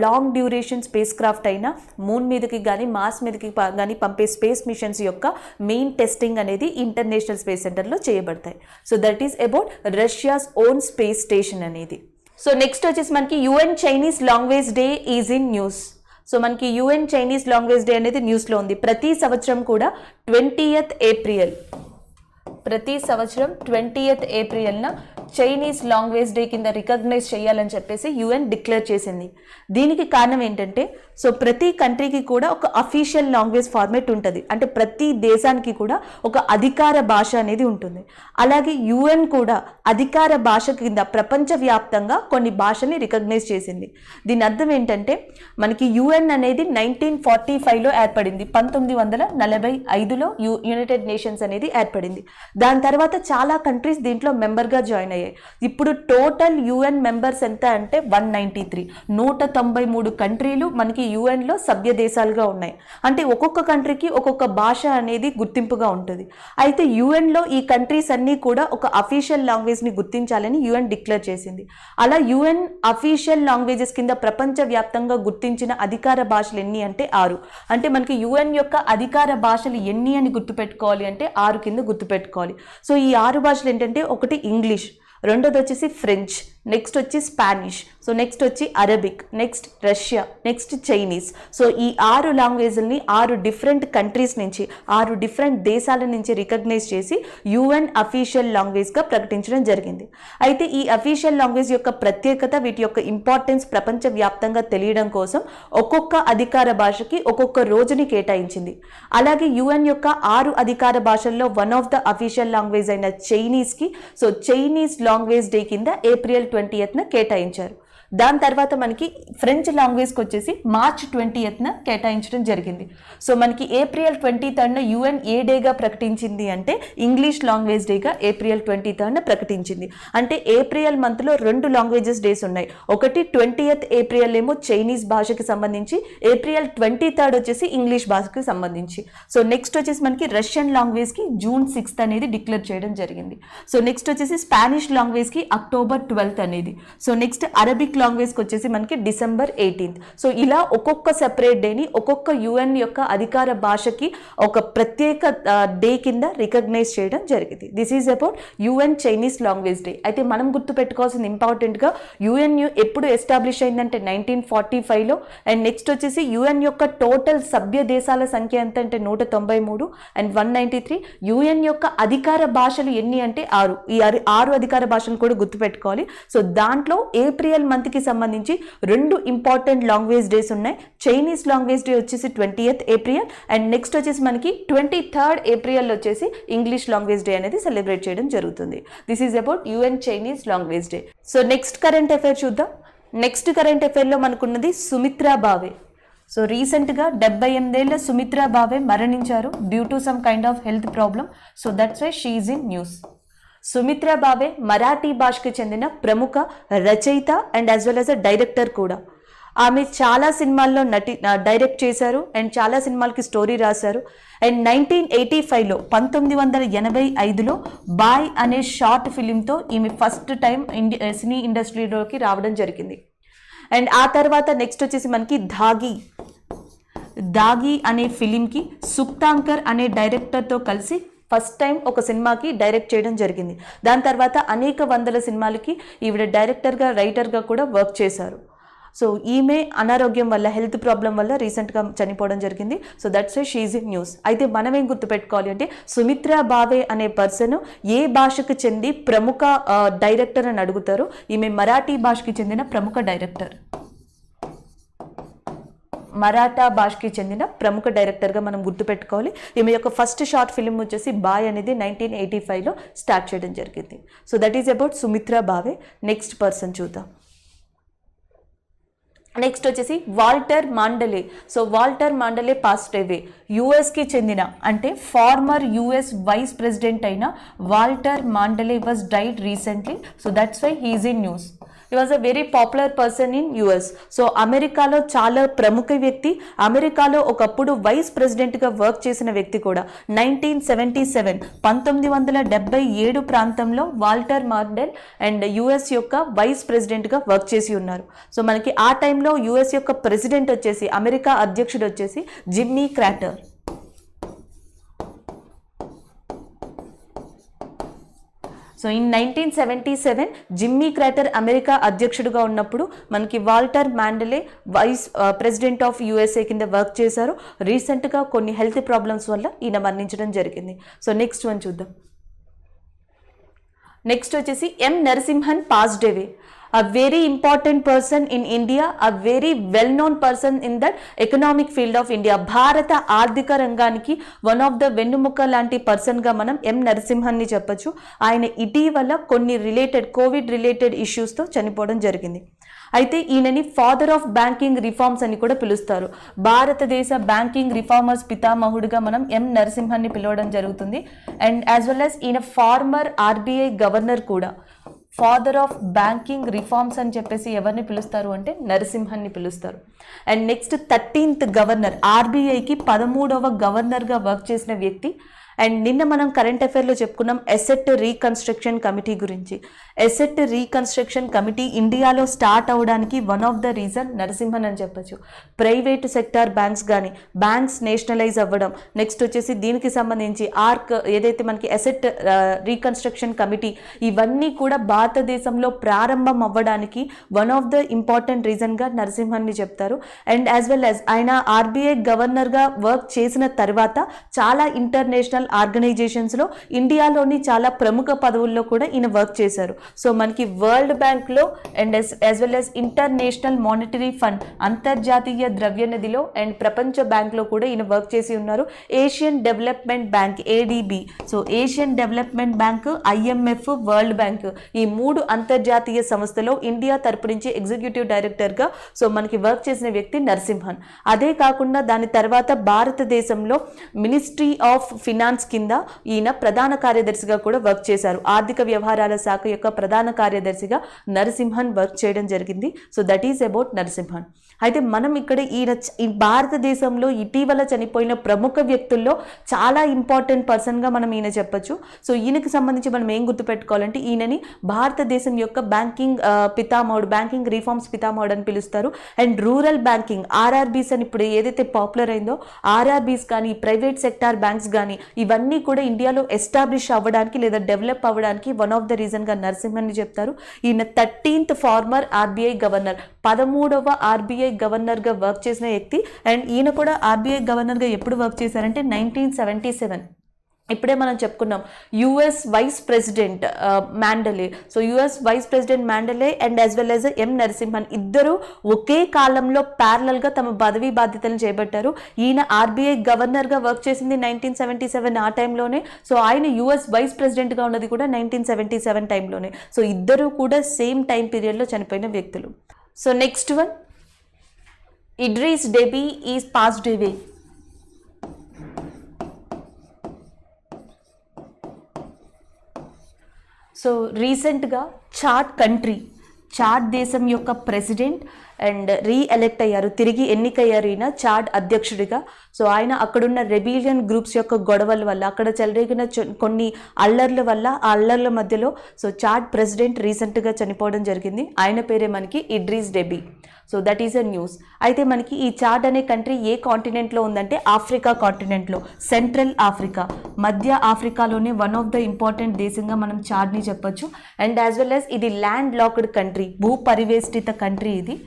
long duration space craft అయినా మూన్ మీదకి కానీ మార్స్ మీదకి కానీ పంపే స్పేస్ మిషన్స్ యొక్క మెయిన్ టెస్టింగ్ అనేది ఇంటర్నేషనల్ స్పేస్ సెంటర్లో చేయబడతాయి. So that is about Russia's own space station అనేది. సో నెక్స్ట్ వచ్చేసి మనకి UN Chinese language day is in news. So మనకి UN చైనీస్ లాంగ్వేజ్ డే అనేది న్యూస్లో ఉంది. ప్రతి సంవత్సరం కూడా 20th ఏప్రిల్, ప్రతి సంవత్సరం 20th ఏప్రిల్న చైనీస్ లాంగ్వేజ్ డే కింద రికగ్నైజ్ చేయాలని చెప్పేసి యుఎన్ డిక్లేర్ చేసింది. దీనికి కారణం ఏంటంటే సో ప్రతి కంట్రీకి కూడా ఒక అఫీషియల్ లాంగ్వేజ్ ఫార్మేట్ ఉంటుంది, అంటే ప్రతి దేశానికి కూడా ఒక అధికార భాష అనేది ఉంటుంది. అలాగే యుఎన్ కూడా అధికార భాష కింద ప్రపంచవ్యాప్తంగా కొన్ని భాషల్ని రికగ్నైజ్ చేసింది. దీని అర్థం ఏంటంటే మనకి యుఎన్ అనేది 1945లో ఏర్పడింది, 1945లో యునైటెడ్ నేషన్స్ అనేది ఏర్పడింది. దాని తర్వాత చాలా కంట్రీస్ దీంట్లో మెంబర్గా జాయిన్ అయ్యాయి. ఇప్పుడు టోటల్ యుఎన్ మెంబర్స్ ఎంత అంటే 193, 193 కంట్రీలు మనకి యుఎన్లో సభ్య దేశాలుగా ఉన్నాయి. అంటే ఒక్కొక్క కంట్రీకి ఒక్కొక్క భాష అనేది గుర్తింపుగా ఉంటుంది. అయితే యుఎన్లో ఈ కంట్రీస్ అన్నీ కూడా ఒక అఫీషియల్ లాంగ్వేజ్ని గుర్తించాలని యుఎన్ డిక్లేర్ చేసింది. అలా యుఎన్ అఫీషియల్ లాంగ్వేజెస్ కింద ప్రపంచవ్యాప్తంగా గుర్తించిన అధికార భాషలు ఎన్ని అంటే 6. అంటే మనకి యుఎన్ యొక్క అధికార భాషలు ఎన్ని అని గుర్తుపెట్టుకోవాలి అంటే 6 కింద గుర్తుపెట్టుకోవాలి. సో ఈ 6 భాషలు ఏంటంటే ఒకటి ఇంగ్లీష్, రెండోది వచ్చేసి ఫ్రెంచ్, నెక్స్ట్ వచ్చి స్పానిష్, సో నెక్స్ట్ వచ్చి Arabic, next Russia, next Chinese. So ఈ 6 లాంగ్వేజ్ని 6 డిఫరెంట్ కంట్రీస్ నుంచి 6 డిఫరెంట్ దేశాల నుంచి రికగ్నైజ్ చేసి యుఎన్ అఫీషియల్ లాంగ్వేజ్గా ప్రకటించడం జరిగింది. అయితే ఈ అఫీషియల్ లాంగ్వేజ్ యొక్క ప్రత్యేకత, వీటి యొక్క ఇంపార్టెన్స్ ప్రపంచవ్యాప్తంగా తెలియడం కోసం ఒక్కొక్క అధికార భాషకి ఒక్కొక్క రోజుని కేటాయించింది. అలాగే యుఎన్ యొక్క 6 అధికార భాషల్లో one of the official language అయిన చైనీస్కి సో చైనీస్ లాంగ్వేజ్ డే కింద ఏప్రిల్ 20న కేటాయించారు. దాని తర్వాత మనకి ఫ్రెంచ్ లాంగ్వేజ్కి వచ్చేసి మార్చ్ 20న కేటాయించడం జరిగింది. సో మనకి ఏప్రిల్ 23న యుఎన్ ఏ డేగా ప్రకటించింది అంటే ఇంగ్లీష్ లాంగ్వేజ్ డేగా ఏప్రిల్ 23న ప్రకటించింది. అంటే ఏప్రిల్ మంత్లో 2 లాంగ్వేజెస్ డేస్ ఉన్నాయి. ఒకటి 20th ఏప్రిల్ ఏమో చైనీస్ భాషకి సంబంధించి, ఏప్రిల్ 23rd వచ్చేసి ఇంగ్లీష్ భాషకి సంబంధించి. సో నెక్స్ట్ వచ్చేసి మనకి రష్యన్ లాంగ్వేజ్కి జూన్ 6th అనేది డిక్లేర్ చేయడం జరిగింది. సో నెక్స్ట్ వచ్చేసి స్పానిష్ లాంగ్వేజ్కి అక్టోబర్ 12th అనేది. సో నెక్స్ట్ అరబిక్ లాంగ్వేజ్కి వచ్చేసి మనకి డిసెంబర్ 18th. సో ఇలా ఒక్కొక్క సెపరేట్ డేని ఒక్కొక్క యుఎన్ యొక్క అధికార భాషకి ఒక ప్రత్యేక డే కింద రికగ్నైజ్ చేయడం జరిగింది. This is about UN Chinese language day. అయితే మనం గుర్తుపెట్టుకోవాల్సింది ఇంపార్టెంట్గా యుఎన్ ఎప్పుడు ఎస్టాబ్లిష్ అయిందంటే 1945లో. అండ్ నెక్స్ట్ వచ్చేసి యుఎన్ యొక్క టోటల్ సభ్య దేశాల సంఖ్య ఎంత అంటే 193 అండ్ 193. యుఎన్ యొక్క అధికార భాషలు ఎన్ని అంటే 6. ఈ 6 అధికార భాషలు కూడా గుర్తుపెట్టుకోవాలి. సో దాంట్లో ఏప్రిల్ మంత్కి సంబంధించి 2 ఇంపార్టెంట్ లాంగ్వేజ్ డేస్ ఉన్నాయి. చైనీస్ లాంగ్వేజ్ డే వచ్చేసి 20th ఏప్రిల్ అండ్ నెక్స్ట్ వచ్చేసి మనకి 23rd ఏప్రిల్ వచ్చేసి ఇంగ్లీష్ లాంగ్వేజ్ డే అనేది సెలబ్రేట్ చేయడం జరుగుతుంది. This is about UN Chinese language day. So next current affair చూద్దాం. నెక్స్ట్ కరెంట్ అఫైర్లో మనకున్నది సుమిత్రా భావే. సో రీసెంట్గా 78 ఏళ్ల సుమిత్రా భావే మరణించారు due to some kind of health problem. So that's why she is in news. Sumitra Bhave Marathi భాషకి చెందిన ప్రముఖ రచయిత and as well as a director కూడా. ఆమె చాలా సినిమాల్లో డైరెక్ట్ చేశారు అండ్ చాలా సినిమాలకి స్టోరీ రాశారు. అండ్ 1985లో 1985లో బాయ్ అనే షార్ట్ ఫిలింతో ఈమె ఫస్ట్ టైం సినీ ఇండస్ట్రీలోకి రావడం జరిగింది. అండ్ ఆ తర్వాత నెక్స్ట్ వచ్చేసి మనకి దాగి అనే ఫిలింకి సుక్తాంకర్ అనే డైరెక్టర్తో కలిసి ఫస్ట్ టైం ఒక సినిమాకి డైరెక్ట్ చేయడం జరిగింది. దాని తర్వాత అనేక వందల సినిమాలకి ఈవిడ డైరెక్టర్గా రైటర్గా కూడా వర్క్ చేశారు. సో ఈమె అనారోగ్యం వల్ల హెల్త్ ప్రాబ్లం వల్ల రీసెంట్గా చనిపోవడం జరిగింది. So that's why she is in news. అయితే మనం ఏం గుర్తుపెట్టుకోవాలి అంటే సుమిత్రా భావే అనే పర్సన్ ఏ భాషకు చెంది ప్రముఖ డైరెక్టర్ అని అడుగుతారు. ఈమె మరాఠీ భాషకి చెందిన ప్రముఖ డైరెక్టర్. మరాఠా భాషకి చెందిన ప్రముఖ డైరెక్టర్గా మనం గుర్తుపెట్టుకోవాలి. ఈమె యొక్క ఫస్ట్ షార్ట్ ఫిలిం వచ్చేసి బాయ్ అనేది 1985లో స్టార్ట్ చేయడం జరిగింది. So that is about Sumitra Bhave. Next person చూద్దాం. నెక్స్ట్ వచ్చేసి Walter Mondale. So Walter Mondale passed away. యుఎస్కి చెందిన అంటే ఫార్మర్ యుఎస్ వైస్ ప్రెసిడెంట్ అయిన Walter Mondale was died recently. So that's why he is in news. He was a very popular person in US. So అమెరికాలో చాలా ప్రముఖ వ్యక్తి. అమెరికాలో ఒకప్పుడు వైస్ ప్రెసిడెంట్గా వర్క్ చేసిన వ్యక్తి కూడా. 1977 ప్రాంతంలో వాల్టర్ మాండెల్ అండ్ యుఎస్ యొక్క వైస్ ప్రెసిడెంట్గా వర్క్ చేసి ఉన్నారు. సో మనకి ఆ టైంలో యుఎస్ యొక్క ప్రెసిడెంట్ వచ్చేసి అమెరికా అధ్యక్షుడు వచ్చేసి Jimmy Carter. So in 1977 Jimmy Carter America అధ్యక్షుడిగా ఉన్నప్పుడు మనకి Walter Mondale vice president of USA కింద వర్క్ చేశారు. రీసెంట్గా కొన్ని హెల్త్ ప్రాబ్లమ్స్ వల్ల ఈయన మరణించడం జరిగింది. సో నెక్స్ట్ వన్ చూద్దాం. నెక్స్ట్ వచ్చేసి M Narasimhan passed away. A very important person in India, a very well-known person in that economic field of India. భారత ఆర్థిక రంగానికి వన్ ఆఫ్ ద వెన్నుముక్క లాంటి పర్సన్గా మనం ఎం నరసింహన్ని చెప్పొచ్చు. ఆయన ఇటీవల కొన్ని కోవిడ్ రిలేటెడ్ ఇష్యూస్తో చనిపోవడం జరిగింది. అయితే ఈయనని ఫాదర్ ఆఫ్ బ్యాంకింగ్ రిఫార్మ్స్ అని కూడా పిలుస్తారు. భారతదేశ బ్యాంకింగ్ రిఫార్మర్స్ పితామహుడిగా మనం ఎం నరసింహన్ని పిలవడం జరుగుతుంది. అండ్ యాజ్ వెల్ యాజ్ ఈయన ఫార్మర్ ఆర్బీఐ గవర్నర్ కూడా. ఫాదర్ ఆఫ్ బ్యాంకింగ్ రిఫార్మ్స్ అని చెప్పేసి ఎవరిని పిలుస్తారు అంటే నరసింహన్ని పిలుస్తారు. అండ్ నెక్స్ట్ 13th గవర్నర్, ఆర్బీఐకి 13వ గవర్నర్గా వర్క్ చేసిన వ్యక్తి. అండ్ నిన్న మనం కరెంట్ అఫైర్లో చెప్పుకున్నాం ఎసెట్ రీకన్స్ట్రక్షన్ కమిటీ గురించి. ఎసెట్ రీకన్స్ట్రక్షన్ కమిటీ ఇండియాలో స్టార్ట్ అవ్వడానికి one of the reason Narasimhan అని చెప్పచ్చు. ప్రైవేటు సెక్టార్ బ్యాంక్స్ నేషనలైజ్ అవ్వడం, నెక్స్ట్ వచ్చేసి దీనికి సంబంధించి ఏదైతే మనకి ఎసెట్ రీకన్స్ట్రక్షన్ కమిటీ, ఇవన్నీ కూడా భారతదేశంలో ప్రారంభం అవ్వడానికి వన్ ఆఫ్ ద ఇంపార్టెంట్ రీజన్గా నరసింహన్ని చెప్తారు. అండ్ యాజ్ వెల్ యాజ్ ఆయన ఆర్బీఐ గవర్నర్గా వర్క్ చేసిన తర్వాత చాలా ఇంటర్నేషనల్ ఆర్గనైజేషన్స్లో ఇండియాలోని చాలా ప్రముఖ పదవుల్లో కూడా ఈయన వర్క్ చేశారు. సో మనకి వరల్డ్ బ్యాంక్లో and as well as international monetary fund, అంతర్జాతీయ ద్రవ్యనిధిలో అండ్ ప్రపంచ బ్యాంక్లో కూడా ఈయన వర్క్ చేసి ఉన్నారు. Asian development bank ADB, so Asian development bank, IMF, world bank, ఈ 3 అంతర్జాతీయ సంస్థలో ఇండియా తరపు నుంచి ఎగ్జిక్యూటివ్ డైరెక్టర్గా సో మనకి వర్క్ చేసిన వ్యక్తి నరసింహన్. అదే కాకుండా దాని తర్వాత భారతదేశంలో మినిస్ట్రీ ఆఫ్ ఫినాన్స్ కింద ఈయన ప్రధాన కార్యదర్శిగా కూడా వర్క్ చేశారు. ఆర్థిక వ్యవహారాల శాఖ యొక్క ప్రధాన కార్యదర్శిగా నరసింహన్ వర్క్ చేయడం జరిగింది. So that is about Narasimhan. అయితే మనం ఇక్కడ ఈ భారతదేశంలో ఇటీవల చనిపోయిన ప్రముఖ వ్యక్తుల్లో చాలా ఇంపార్టెంట్ పర్సన్గా మనం ఈయన చెప్పొచ్చు. సో ఈయనకి సంబంధించి మనం ఏం గుర్తుపెట్టుకోవాలంటే ఈయనని భారతదేశం యొక్క బ్యాంకింగ్ పితామహుడు, బ్యాంకింగ్ రిఫార్మ్స్ పితామహుడు అని పిలుస్తారు. అండ్ రూరల్ బ్యాంకింగ్ ఆర్ఆర్బీస్ అని ఇప్పుడు ఏదైతే పాపులర్ అయిందో ఆర్ఆర్బీస్ కానీ ప్రైవేట్ సెక్టార్ బ్యాంక్స్ కానీ ఇవన్నీ కూడా ఇండియాలో ఎస్టాబ్లిష్ అవ్వడానికి లేదా డెవలప్ అవ్వడానికి వన్ ఆఫ్ ద రీజన్గా నరసింహన్ని చెప్తారు. ఈయన 13th ఫార్మర్ ఆర్బీఐ గవర్నర్, 13వ ఆర్బీఐ గవర్నర్గా వర్క్ చేసిన వ్యక్తి. అండ్ ఈయన కూడా ఆర్బీఐ గవర్నర్గా ఎప్పుడు వర్క్ చేశారంటే 1977. ఇప్పుడే మనం చెప్పుకున్నాం US vice president Mondale. So US vice president Mondale and as well as M Narasimhan ఇద్దరు ఒకే కాలంలో ప్యారలల్గా తమ పదవీ బాధ్యతలను చేపట్టారు. ఈయన ఆర్బీఐ గవర్నర్గా వర్క్ చేసింది 1977 ఆ టైంలోనే. సో ఆయన యుఎస్ వైస్ ప్రెసిడెంట్గా ఉన్నది కూడా 1977 టైంలోనే. సో ఇద్దరు కూడా సేమ్ టైం పీరియడ్లో చనిపోయిన వ్యక్తులు. So next one, Idriss Deby is passed away. So రీసెంట్గా చాడ్ దేశం యొక్క ప్రెసిడెంట్ అండ్ రీఎలెక్ట్ అయ్యారు, తిరిగి ఎన్నికయ్యారు ఈయన చాడ్ అధ్యక్షుడిగా. సో ఆయన అక్కడున్న రెబిలియన్ గ్రూప్స్ యొక్క గొడవల వల్ల, అక్కడ చెలరేగిన కొన్ని అల్లర్ల వల్ల, ఆ అల్లర్ల మధ్యలో సో చాడ్ ప్రెసిడెంట్ రీసెంట్గా చనిపోవడం జరిగింది. ఆయన పేరే మనకి Idriss Deby. So that is a news. అయితే మనకి ఈ చాడ్ అనే కంట్రీ ఏ కాంటినెంట్లో ఉందంటే ఆఫ్రికా కాంటినెంట్లో, సెంట్రల్ ఆఫ్రికా, మధ్య ఆఫ్రికాలోనే వన్ ఆఫ్ ద ఇంపార్టెంట్ దేశంగా మనం చాడ్ని చెప్పొచ్చు. అండ్ యాజ్ వెల్ యాజ్ ఇది ల్యాండ్ లాక్డ్ కంట్రీ, భూ పరివేష్టిత కంట్రీ, ఇది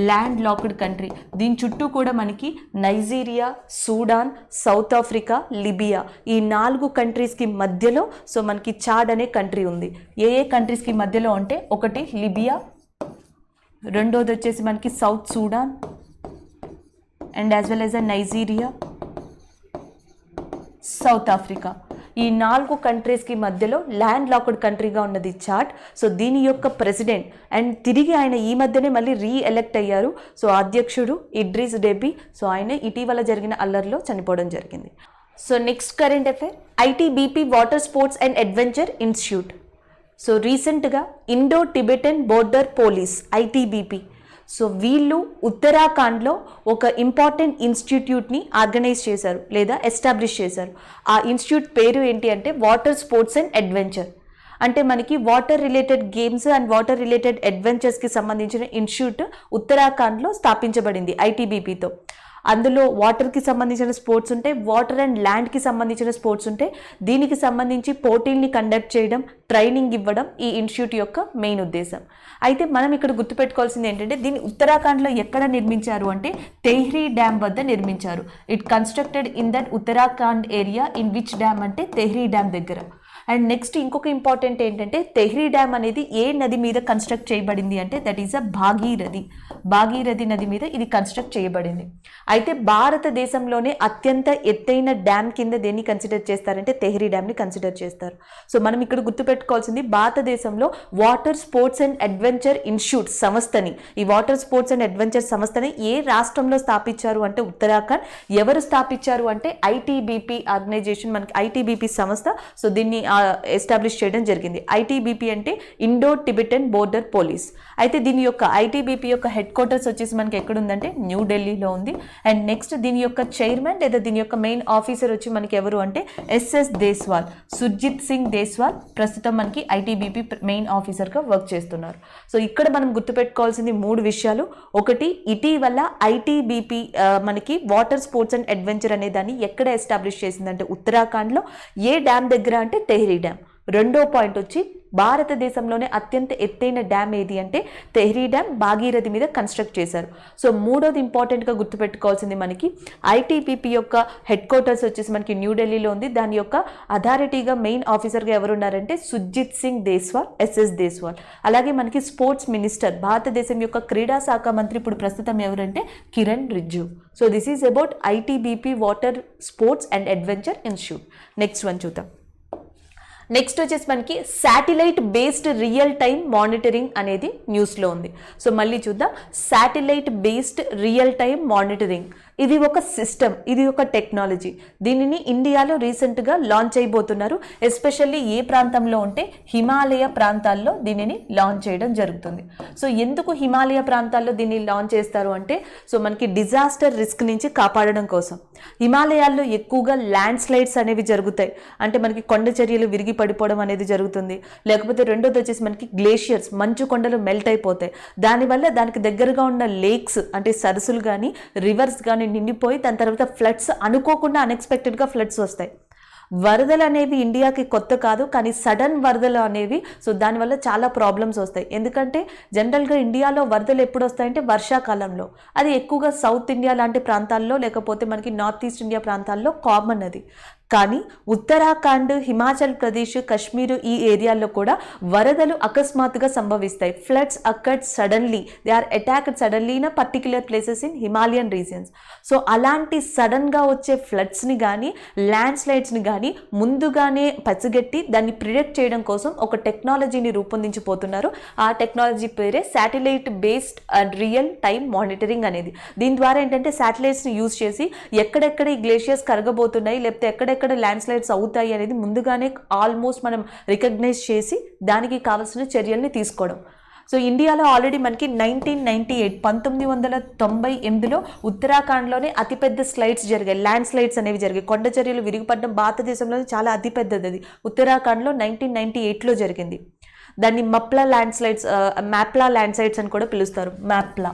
ల్యాండ్ లాక్డ్ కంట్రీ. దీని చుట్టూ కూడా మనకి Nigeria, Sudan, south Africa, Libya, ఈ 4 కంట్రీస్కి మధ్యలో సో మనకి చాడ్ అనే కంట్రీ ఉంది. ఏ కంట్రీస్కి మధ్యలో అంటే ఒకటి లిబియా, రెండోది వచ్చేసి మనకి south Sudan and as well as Nigeria, south Africa, ఈ 4 కంట్రీస్కి మధ్యలో ల్యాండ్ లాక్డ్ కంట్రీగా ఉన్నది చాడ్. సో దీని యొక్క ప్రెసిడెంట్ అండ్ తిరిగి ఆయన ఈ మధ్యనే మళ్ళీ రీఎలెక్ట్ అయ్యారు. సో అధ్యక్షుడు ఇడ్రీస్ డెబీ. సో ఆయన ఇటీవల జరిగిన అల్లర్లో చనిపోవడం జరిగింది. So next current affair, ITBP water sports and adventure institute. So రీసెంట్గా Indo Tibetan border police ITBP, so వీళ్ళు ఉత్తరాఖండ్లో ఒక ఇంపార్టెంట్ ఇన్స్టిట్యూట్ని ఆర్గనైజ్ చేశారు లేదా ఎస్టాబ్లిష్ చేశారు. ఆ ఇన్స్టిట్యూట్ పేరు ఏంటి అంటే వాటర్ స్పోర్ట్స్ అండ్ అడ్వెంచర్. అంటే మనకి water related games and water related అడ్వెంచర్స్కి సంబంధించిన ఇన్స్టిట్యూట్ ఉత్తరాఖండ్లో స్థాపించబడింది ఐటీబీపీతో. అందులో వాటర్కి సంబంధించిన స్పోర్ట్స్ ఉంటాయి, వాటర్ అండ్ ల్యాండ్కి సంబంధించిన స్పోర్ట్స్ ఉంటాయి. దీనికి సంబంధించి పోటీల్ని కండక్ట్ చేయడం, ట్రైనింగ్ ఇవ్వడం ఈ ఇన్స్టిట్యూట్ యొక్క మెయిన్ ఉద్దేశం. అయితే మనం ఇక్కడ గుర్తుపెట్టుకోవాల్సింది ఏంటంటే దీన్ని ఉత్తరాఖండ్లో ఎక్కడ నిర్మించారు అంటే తెహ్రీ డ్యామ్ వద్ద నిర్మించారు. It constructed in that Uttarakhand area. In which dam అంటే తెహ్రీ డ్యామ్ దగ్గర. అండ్ నెక్స్ట్ ఇంకొక ఇంపార్టెంట్ ఏంటంటే తెహ్రీ డ్యామ్ అనేది ఏ నది మీద కన్స్ట్రక్ట్ చేయబడింది అంటే దట్ ఈస్ అ భాగీరథి నది మీద ఇది కన్స్ట్రక్ట్ చేయబడింది. అయితే భారతదేశంలోనే అత్యంత ఎత్తైన డ్యామ్ కింద దేన్ని కన్సిడర్ చేస్తారంటే తెహ్రీ డ్యామ్ని కన్సిడర్ చేస్తారు. సో మనం ఇక్కడ గుర్తుపెట్టుకోవాల్సింది భారతదేశంలో water sports and adventure institute సంస్థని, ఈ వాటర్ స్పోర్ట్స్ అండ్ అడ్వెంచర్ సంస్థని ఏ రాష్ట్రంలో స్థాపించారు అంటే ఉత్తరాఖండ్. ఎవరు స్థాపించారు అంటే ఐటీబీపీ ఆర్గనైజేషన్, మనకి ఐటీబీపీ సంస్థ. సో దీన్ని ఎస్టాబ్లిష్ చేయడం జరిగింది. ఐటీబీపీ అంటే ఇండో టిబెటన్ బోర్డర్ పోలీస్. అయితే దీని యొక్క ఐటీబీపీ యొక్క హెడ్ క్వార్టర్స్ వచ్చేసి మనకి ఎక్కడ ఉందంటే న్యూఢిల్లీలో ఉంది. అండ్ నెక్స్ట్ దీని యొక్క చైర్మన్ లేదా దీని యొక్క మెయిన్ ఆఫీసర్ వచ్చి మనకి ఎవరు అంటే ఎస్ఎస్ దేశ్వాల్, సుర్జిత్ సింగ్ దేశ్వాల్ ప్రస్తుతం మనకి ఐటీబీపీ మెయిన్ ఆఫీసర్గా వర్క్ చేస్తున్నారు. సో ఇక్కడ మనం గుర్తుపెట్టుకోవాల్సింది 3 విషయాలు. ఒకటి, ఇటీవల ఐటీబీపీ మనకి వాటర్ స్పోర్ట్స్ అండ్ అడ్వెంచర్ అనే దాన్ని ఎక్కడ ఎస్టాబ్లిష్ చేసిందంటే ఉత్తరాఖండ్లో. ఏ డ్యామ్ దగ్గర అంటే తెహ్రీ డ్యామ్. రెండో పాయింట్ వచ్చి భారతదేశంలోనే అత్యంత ఎత్తైన డ్యామ్ ఏది అంటే తెహ్రీ డ్యామ్ భాగీరథి మీద కన్స్ట్రక్ట్ చేశారు. సో మూడోది ఇంపార్టెంట్గా గుర్తుపెట్టుకోవాల్సింది మనకి ఐటీబీపీ యొక్క హెడ్ క్వార్టర్స్ వచ్చేసి మనకి న్యూఢిల్లీలో ఉంది. దాని యొక్క అథారిటీగా మెయిన్ ఆఫీసర్గా ఎవరున్నారంటే సుర్జిత్ సింగ్ దేశ్వాల్, ఎస్ఎస్ దేశ్వాల్. అలాగే మనకి స్పోర్ట్స్ మినిస్టర్, భారతదేశం యొక్క క్రీడా శాఖ మంత్రి ఇప్పుడు ప్రస్తుతం ఎవరంటే Kiran Rijiju. So this is about ITBP water sports and adventure institute. Next one చూద్దాం. నెక్స్ట్ వచ్చేసి మనకి satellite based real time monitoring అనేది న్యూస్లో ఉంది. సో మళ్ళీ చూద్దాం. Satellite based real time monitoring ఇది ఒక సిస్టమ్, ఇది ఒక టెక్నాలజీ. దీనిని ఇండియాలో రీసెంట్గా లాంచ్ అయిపోతున్నారు. ఎస్పెషల్లీ ఏ ప్రాంతంలో ఉంటే హిమాలయ ప్రాంతాల్లో దీనిని లాంచ్ చేయడం జరుగుతుంది. సో ఎందుకు హిమాలయ ప్రాంతాల్లో దీన్ని లాంచ్ చేస్తారు అంటే సో మనకి డిజాస్టర్ రిస్క్ నుంచి కాపాడడం కోసం. హిమాలయాల్లో ఎక్కువగా ల్యాండ్ స్లైడ్స్ అనేవి జరుగుతాయి. అంటే మనకి కొండ చర్యలు విరిగి పడిపోవడం అనేది జరుగుతుంది. లేకపోతే రెండోది వచ్చేసి మనకి గ్లేషియర్స్, మంచు కొండలు మెల్ట్ అయిపోతాయి. దానివల్ల దానికి దగ్గరగా ఉన్న లేక్స్ అంటే సరస్సులు కానీ రివర్స్ కానీ నిండిపోయి దాని తర్వాత ఫ్లడ్స్, అనుకోకుండా అన్ఎక్స్పెక్టెడ్గా ఫ్లడ్స్ వస్తాయి. వరదలు అనేవి ఇండియాకి కొత్త కాదు, కానీ సడన్ వరదలు అనేవి సో దానివల్ల చాలా ప్రాబ్లమ్స్ వస్తాయి. ఎందుకంటే జనరల్గా ఇండియాలో వరదలు ఎప్పుడు వస్తాయంటే వర్షాకాలంలో. అది ఎక్కువగా సౌత్ ఇండియా లాంటి ప్రాంతాల్లో లేకపోతే మనకి నార్త్ ఈస్ట్ ఇండియా ప్రాంతాల్లో కామన్ అది. కానీ ఉత్తరాఖండ్, హిమాచల్ ప్రదేశ్, కశ్మీర్ ఈ ఏరియాల్లో కూడా వరదలు అకస్మాత్తుగా సంభవిస్తాయి. Floods occurred suddenly, they are attacked suddenly in particular places in Himalayan regions. So అలాంటి సడన్గా వచ్చే ఫ్లడ్స్ని కానీ ల్యాండ్ స్లైడ్స్ని కానీ ముందుగానే పసిగట్టి దాన్ని ప్రిడిక్ట్ చేయడం కోసం ఒక టెక్నాలజీని రూపొందించిపోతున్నారు. ఆ టెక్నాలజీ పేరే satellite based and real time monitoring అనేది. దీని ద్వారా ఏంటంటే శాటిలైట్స్ని యూజ్ చేసి ఎక్కడెక్కడ ఈ గ్లేషియర్స్ కరగబోతున్నాయి లేకపోతే ఎక్కడ ల్యాండ్ స్లైడ్స్ అవుతాయి అనేది ముందుగానే ఆల్మోస్ట్ మనం రికగ్నైజ్ చేసి దానికి కావాల్సిన చర్యల్ని తీసుకోవడం. సో ఇండియాలో ఆల్రెడీ మనకి 1998లో ఉత్తరాఖండ్లోనే అతిపెద్ద స్లైడ్స్ జరిగాయి, ల్యాండ్ స్లైడ్స్ అనేవి జరిగాయి. కొండ చర్యలు విరిగిపడడం భారతదేశంలోనే చాలా అతిపెద్దది అది. ఉత్తరాఖండ్లో 1998లో జరిగింది. దాన్ని మ్యాప్లా ల్యాండ్ స్లైడ్స్ అని కూడా పిలుస్తారు, మ్యాప్లా.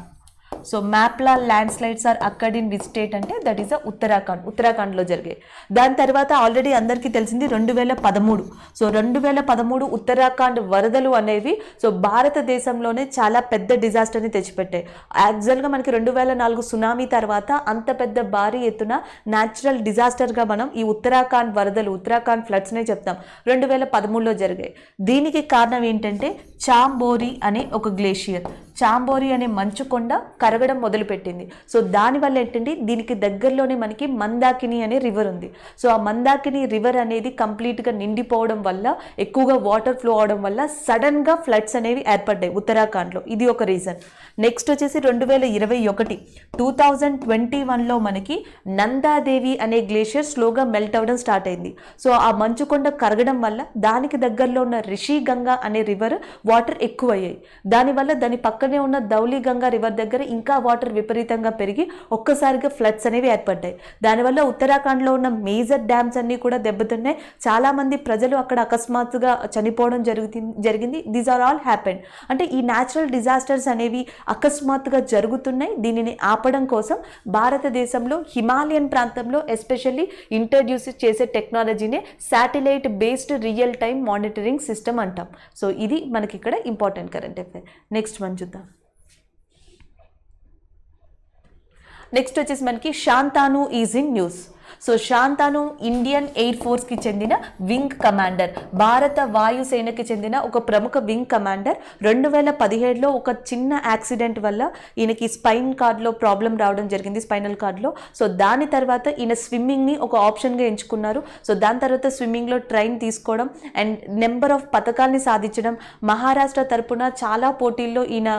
సో మ్యాప్లా landslides are occurred in which state అంటే దట్ ఈస్ ఉత్తరాఖండ్లో జరిగాయి. దాని తర్వాత ఆల్రెడీ అందరికీ తెలిసింది 2013. సో 2013 ఉత్తరాఖండ్ వరదలు అనేవి సో భారతదేశంలోనే చాలా పెద్ద డిజాస్టర్ని తెచ్చిపెట్టాయి. యాక్చువల్గా మనకి 2004 సునామీ తర్వాత అంత పెద్ద భారీ ఎత్తున న్యాచురల్ డిజాస్టర్గా మనం ఈ ఉత్తరాఖండ్ వరదలు, ఉత్తరాఖండ్ ఫ్లడ్స్నే చెప్తాం. 2013లో జరిగాయి. దీనికి కారణం ఏంటంటే చాంబోరి అనే ఒక గ్లేషియర్, చాంబోరి అనే మంచు కొండ కరగడం మొదలుపెట్టింది. సో దానివల్ల ఏంటంటే దీనికి దగ్గరలోనే మనకి మందాకిని అనే రివర్ ఉంది. సో ఆ మందాకిని రివర్ అనేది కంప్లీట్గా నిండిపోవడం వల్ల, ఎక్కువగా వాటర్ ఫ్లో అవడం వల్ల సడన్గా ఫ్లడ్స్ అనేవి ఏర్పడ్డాయి ఉత్తరాఖండ్లో. ఇది ఒక రీజన్. నెక్స్ట్ వచ్చేసి 2021లో మనకి నందాదేవి అనే గ్లేషియర్ స్లోగా మెల్ట్ అవ్వడం స్టార్ట్ అయింది. సో ఆ మంచు కొండ కరగడం వల్ల దానికి దగ్గరలో ఉన్న రిషి గంగా అనే రివర్ వాటర్ ఎక్కువయ్యాయి. దానివల్ల దాని పక్కనే ఉన్న ధౌలి గంగా రివర్ దగ్గర ఇంకా వాటర్ విపరీతంగా పెరిగి ఒక్కసారిగా ఫ్లడ్స్ అనేవి ఏర్పడ్డాయి. దానివల్ల ఉత్తరాఖండ్లో ఉన్న మేజర్ డ్యామ్స్ అన్నీ కూడా దెబ్బతిన్నాయి. చాలామంది ప్రజలు అక్కడ అకస్మాత్తుగా చనిపోవడం జరిగింది. These are all happened. అంటే ఈ న్యాచురల్ డిజాస్టర్స్ అనేవి అకస్మాత్తుగా జరుగుతున్నాయి. దీనిని ఆపడం కోసం భారతదేశంలో హిమాలయన్ ప్రాంతంలో ఎస్పెషల్లీ ఇంట్రడ్యూస్ చేసే టెక్నాలజీనే satellite based real time monitoring system అంటాం. సో ఇది మనకి ఇక్కడ ఇంపార్టెంట్ కరెంట్ అఫైర్. నెక్స్ట్ మనం చూద్దాం. నెక్స్ట్ వచ్చేసి మనకి Shantanu is in news. So Shantanu Indian air ఫోర్స్కి చెందిన వింగ్ కమాండర్, భారత వాయుసేనకి చెందిన ఒక ప్రముఖ వింగ్ కమాండర్. 2017లో ఒక చిన్న యాక్సిడెంట్ వల్ల ఈయనకి స్పైన్ కార్డ్లో ప్రాబ్లం రావడం జరిగింది, స్పైనల్ కార్డ్లో. సో దాని తర్వాత ఈయన స్విమ్మింగ్ని ఒక ఆప్షన్గా ఎంచుకున్నారు. సో దాని తర్వాత స్విమ్మింగ్లో ట్రైన్ తీసుకోవడం అండ్ నెంబర్ ఆఫ్ పథకాల్ని సాధించడం, మహారాష్ట్ర తరపున చాలా పోటీల్లో ఈయన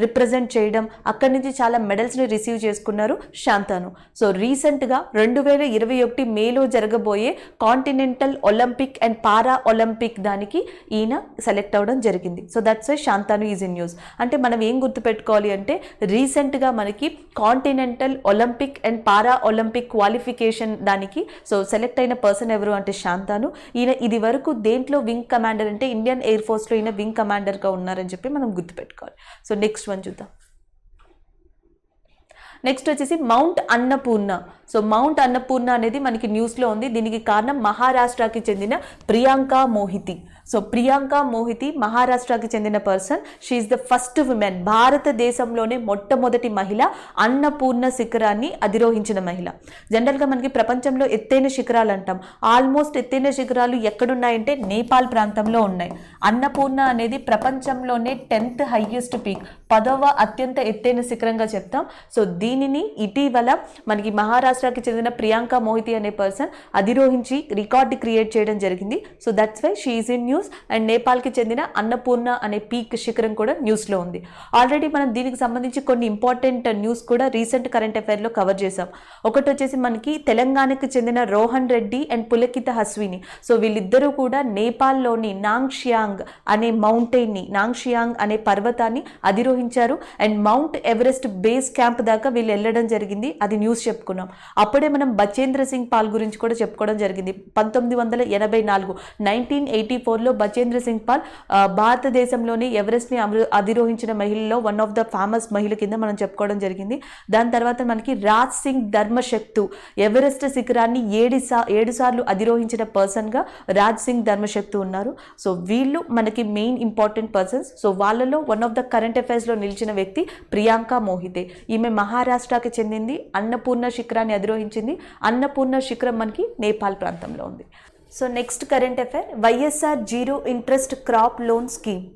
రిప్రజెంట్ చేయడం, అక్కడి నుంచి చాలా మెడల్స్ని రిసీవ్ చేసుకున్నారు శాంతను. సో రీసెంట్గా 2021 మేలో జరగబోయే continental Olympic and para Olympic దానికి ఈయన సెలెక్ట్ అవ్వడం జరిగింది. So that's why Shantanu is in news. అంటే మనం ఏం గుర్తుపెట్టుకోవాలి అంటే రీసెంట్గా మనకి continental Olympic and para Olympic qualification దానికి సో సెలెక్ట్ అయిన పర్సన్ ఎవరు అంటే శాంతను. ఈయన ఇది వరకు దేంట్లో వింగ్ కమాండర్ అంటే ఇండియన్ ఎయిర్ ఫోర్స్లో ఈయన వింగ్ కమాండర్గా ఉన్నారని చెప్పి మనం గుర్తుపెట్టుకోవాలి. సో నెక్స్ట్ వన్ చూద్దాం. నెక్స్ట్ వచ్చేసి Mount Annapurna. So Mount Annapurna అనేది మనకి న్యూస్లో ఉంది. దీనికి కారణం మహారాష్ట్రకి చెందిన ప్రియాంక మోహితి. సో ప్రియాంక మోహితి మహారాష్ట్రకి చెందిన person. She is the first women, భారతదేశంలోనే మొట్టమొదటి మహిళ అన్నపూర్ణ శిఖరాన్ని అధిరోహించిన మహిళ. జనరల్గా మనకి ప్రపంచంలో ఎత్తైన శిఖరాలు అంటాం. ఆల్మోస్ట్ ఎత్తైన శిఖరాలు ఎక్కడున్నాయంటే నేపాల్ ప్రాంతంలో ఉన్నాయి. అన్నపూర్ణ అనేది ప్రపంచంలోనే 10th హైయెస్ట్ పీక్, 10వ అత్యంత ఎత్తైన శిఖరంగా చెప్తాం. సో దీనిని ఇటీవల మనకి మహారాష్ట్రకి చెందిన ప్రియాంక మోహితి అనే పర్సన్ అధిరోహించి రికార్డు క్రియేట్ చేయడం జరిగింది. So that's why she is in news. And నేపాల్కి చెందిన అన్నపూర్ణ అనే పీక్ శిఖరం కూడా న్యూస్లో ఉంది. ఆల్రెడీ మనం దీనికి సంబంధించి కొన్ని ఇంపార్టెంట్ న్యూస్ కూడా రీసెంట్ కరెంట్ అఫైర్లో కవర్ చేసాం. ఒకటి వచ్చేసి మనకి తెలంగాణకి చెందిన రోహన్ రెడ్డి అండ్ పులకిత హస్విని. సో వీళ్ళిద్దరూ కూడా నేపాల్లోని నాంగ్షియాంగ్ అనే మౌంటైన్ని, నాంగ్షియాంగ్ అనే పర్వతాన్ని అధిరోహించారు. And Mount Everest base camp దాకా వీళ్ళు వెళ్ళడం జరిగింది. అది న్యూస్ చెప్పుకున్నాం. అప్పుడే మనం బచేంద్ర సింగ్ పాల్ గురించి కూడా చెప్పుకోవడం జరిగింది. 1984 1984లో బచేంద్ర సింగ్ పాల్ భారతదేశంలోని ఎవరెస్ట్ని అధిరోహించిన మహిళల్లో వన్ ఆఫ్ ద ఫేమస్ మహిళ కింద మనం చెప్పుకోవడం జరిగింది. దాని తర్వాత మనకి రాజ్ సింగ్ ధర్మశక్తు, ఎవరెస్ట్ శిఖరాన్ని 7 సార్లు అధిరోహించిన పర్సన్గా రాజ్ సింగ్ ధర్మశక్తు ఉన్నారు. సో వీళ్ళు మనకి మెయిన్ ఇంపార్టెంట్ పర్సన్స్. సో వాళ్ళలో వన్ ఆఫ్ ద కరెంట్ అఫైర్స్లో నిలిచిన వ్యక్తి ప్రియాంక మోహితే. ఈమె మహారాష్ట్రకి చెందింది, అన్నపూర్ణ శిఖరాన్ని అధిరోహించింది. అన్నపూర్ణ శిఖరం మనకి నేపాల్ ప్రాంతంలో ఉంది. So next current affair, YSR zero interest crop loan scheme.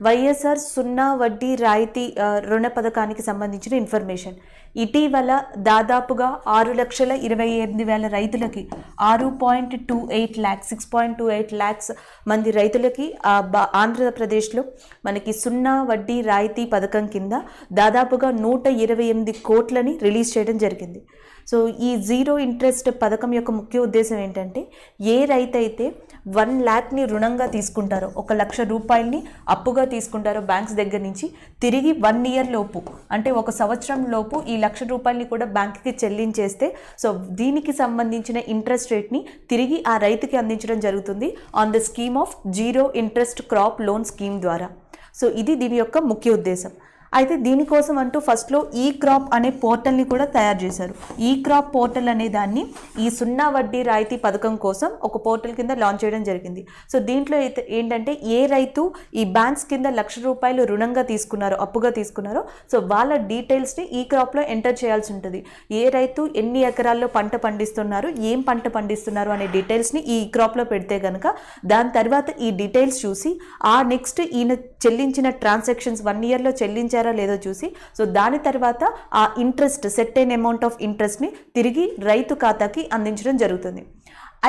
YSR 0 వడ్డీ రాయితీ రుణ పథకానికి సంబంధించిన ఇన్ఫర్మేషన్. ఇటీవల దాదాపుగా 6,28,000 రైతులకి 6.28 lakhs 6.28 lakhs మంది రైతులకి ఆంధ్రప్రదేశ్లో మనకి 0 వడ్డీ రాయితీ పథకం కింద దాదాపుగా 128 కోట్లని రిలీజ్ చేయడం జరిగింది. సో ఈ జీరో ఇంట్రెస్ట్ పథకం యొక్క ముఖ్య ఉద్దేశం ఏంటంటే, ఏ రైతు అయితే 1 lakhని రుణంగా తీసుకుంటారో, 1 లక్ష రూపాయలని అప్పుగా తీసుకుంటారో బ్యాంక్స్ దగ్గర నుంచి, తిరిగి 1 year లోపు అంటే 1 సంవత్సరం లోపు ఈ 1 లక్ష రూపాయలని కూడా బ్యాంక్కి చెల్లించేస్తే సో దీనికి సంబంధించిన ఇంట్రెస్ట్ రేట్ని తిరిగి ఆ రైతుకి అందించడం జరుగుతుంది on the scheme of zero interest crop loan scheme ద్వారా. సో ఇది దీని యొక్క ముఖ్య ఉద్దేశం. అయితే దీనికోసం అంటూ ఫస్ట్లో ఈ క్రాప్ అనే పోర్టల్ని కూడా తయారు చేశారు. ఈ క్రాప్ పోర్టల్ అనే దాన్ని ఈ 0 వడ్డీ రాయితీ పథకం కోసం ఒక పోర్టల్ కింద లాంచ్ చేయడం జరిగింది. సో దీంట్లో అయితే ఏంటంటే, ఏ రైతు ఈ బ్యాంక్స్ కింద 1 లక్ష రూపాయలు రుణంగా తీసుకున్నారో, అప్పుగా తీసుకున్నారో, సో వాళ్ళ డీటెయిల్స్ని ఈ క్రాప్లో ఎంటర్ చేయాల్సి ఉంటుంది. ఏ రైతు ఎన్ని ఎకరాల్లో పంట పండిస్తున్నారు, ఏం పంట పండిస్తున్నారు అనే డీటెయిల్స్ని ఈ క్రాప్లో పెడితే కనుక దాని తర్వాత ఈ డీటెయిల్స్ చూసి నెక్స్ట్ ఈయన చెల్లించిన ట్రాన్సాక్షన్స్ 1 yearలో చెల్లించారా లేదో చూసి సో దాని తర్వాత ఆ ఇంట్రెస్ట్, సెట్ అయిన అమౌంట్ ఆఫ్ ఇంట్రెస్ట్ని తిరిగి రైతు ఖాతాకి అందించడం జరుగుతుంది.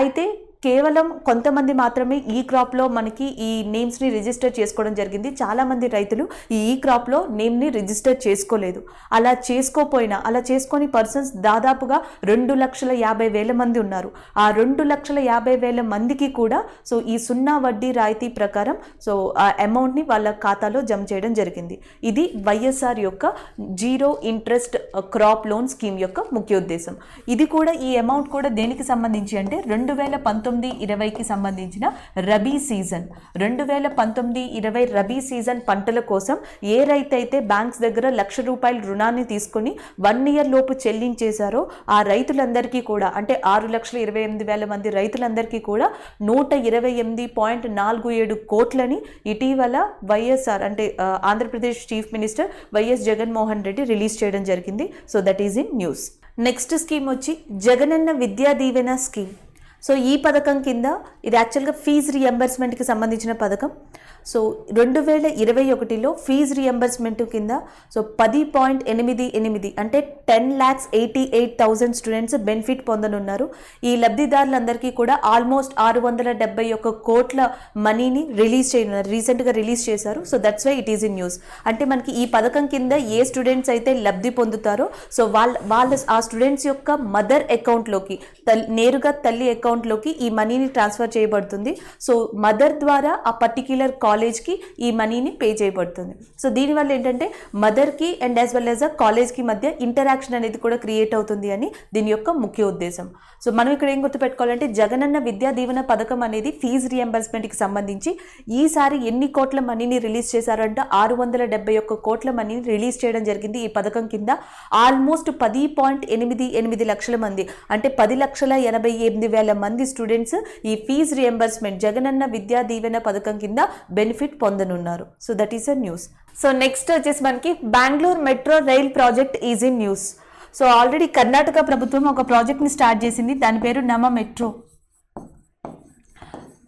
అయితే కేవలం కొంతమంది మాత్రమే ఈ క్రాప్లో మనకి ఈ నేమ్స్ని రిజిస్టర్ చేసుకోవడం జరిగింది. చాలామంది రైతులు ఈ క్రాప్లో నేమ్ని రిజిస్టర్ చేసుకోలేదు. అలా చేసుకొని పర్సన్స్ దాదాపుగా 2,50,000 మంది ఉన్నారు. ఆ 2,50,000 మందికి కూడా సో ఈ 0 వడ్డీ రాయితీ ప్రకారం సో ఆ అమౌంట్ని వాళ్ళ ఖాతాలో జమ చేయడం జరిగింది. ఇది వైఎస్ఆర్ యొక్క zero interest crop loan scheme యొక్క ముఖ్య ఉద్దేశం. ఇది కూడా, ఈ అమౌంట్ కూడా దేనికి సంబంధించి అంటే 2019 2019-20కి సంబంధించిన రబీ సీజన్ 2019-20 రబీ సీజన్ పంటల కోసం ఏ రైతు అయితే బ్యాంక్స్ దగ్గర ₹1,00,000 రుణాన్ని తీసుకుని 1 ఇయర్ లోపు చెల్లించేశారో ఆ రైతులందరికీ కూడా అంటే 6,28,000 మంది రైతులందరికీ కూడా 128.47 కోట్లని ఇటీవల వైఎస్ఆర్ అంటే Andhra Pradesh chief minister YS Jaganmohan Reddy release చేయడం జరిగింది. So that is in news. Next scheme వచ్చి జగనన్న విద్యా దీవెన స్కీమ్. సో ఈ పథకం కింద ఇది యాక్చువల్గా ఫీజు రియంబర్స్మెంట్కి సంబంధించిన పథకం. సో 2021లో ఫీజు రియంబర్స్మెంట్ కింద సో 10.88 అంటే 10,88,000 స్టూడెంట్స్ బెనిఫిట్ పొందనున్నారు. ఈ లబ్ధిదారులందరికీ కూడా ఆల్మోస్ట్ 671 కోట్ల మనీని రీసెంట్గా రిలీజ్ చేశారు. So that's why it is in news. అంటే మనకి ఈ పథకం కింద ఏ స్టూడెంట్స్ అయితే లబ్ధి పొందుతారో సో వాళ్ళ ఆ స్టూడెంట్స్ యొక్క మదర్ అకౌంట్లోకి నేరుగా తల్లి అకౌంట్లోకి ఈ మనీని ట్రాన్స్ఫర్ చేయబడుతుంది. సో మదర్ ద్వారా ఆ పర్టిక్యులర్ కాలేజ్కి ఈ మనీని పే చేయబడుతుంది. సో దీనివల్ల ఏంటంటే మదర్కి అండ్ యాజ్ వెల్ యాజ్ అ కాలేజ్కి మధ్య ఇంటరాక్షన్ అనేది కూడా క్రియేట్ అవుతుంది అని దీని యొక్క ముఖ్య ఉద్దేశం. సో మనం ఇక్కడ ఏం గుర్తుపెట్టుకోవాలంటే జగనన్న విద్యా దీవెన పథకం అనేది ఫీజు రియంబర్స్మెంట్కి సంబంధించి ఈసారి ఎన్ని కోట్ల మనీని రిలీజ్ చేశారంటే 671 కోట్ల మనీని రిలీజ్ చేయడం జరిగింది. ఈ పథకం కింద ఆల్మోస్ట్ 10.88 లక్షల మంది అంటే 10,88,000 మంది స్టూడెంట్స్ ఈ ఫీజు రియంబర్స్మెంట్ జగనన్న విద్యా దీవెన పథకం కింద బెనిఫిట్ పొందనున్నారు. So that is a news. So next వచ్చేసి మనకి Bengaluru metro rail project is in news. So already Karnataka ప్రభుత్వం ఒక ప్రాజెక్ట్ని స్టార్ట్ చేసింది. దాని పేరు నమ మెట్రో.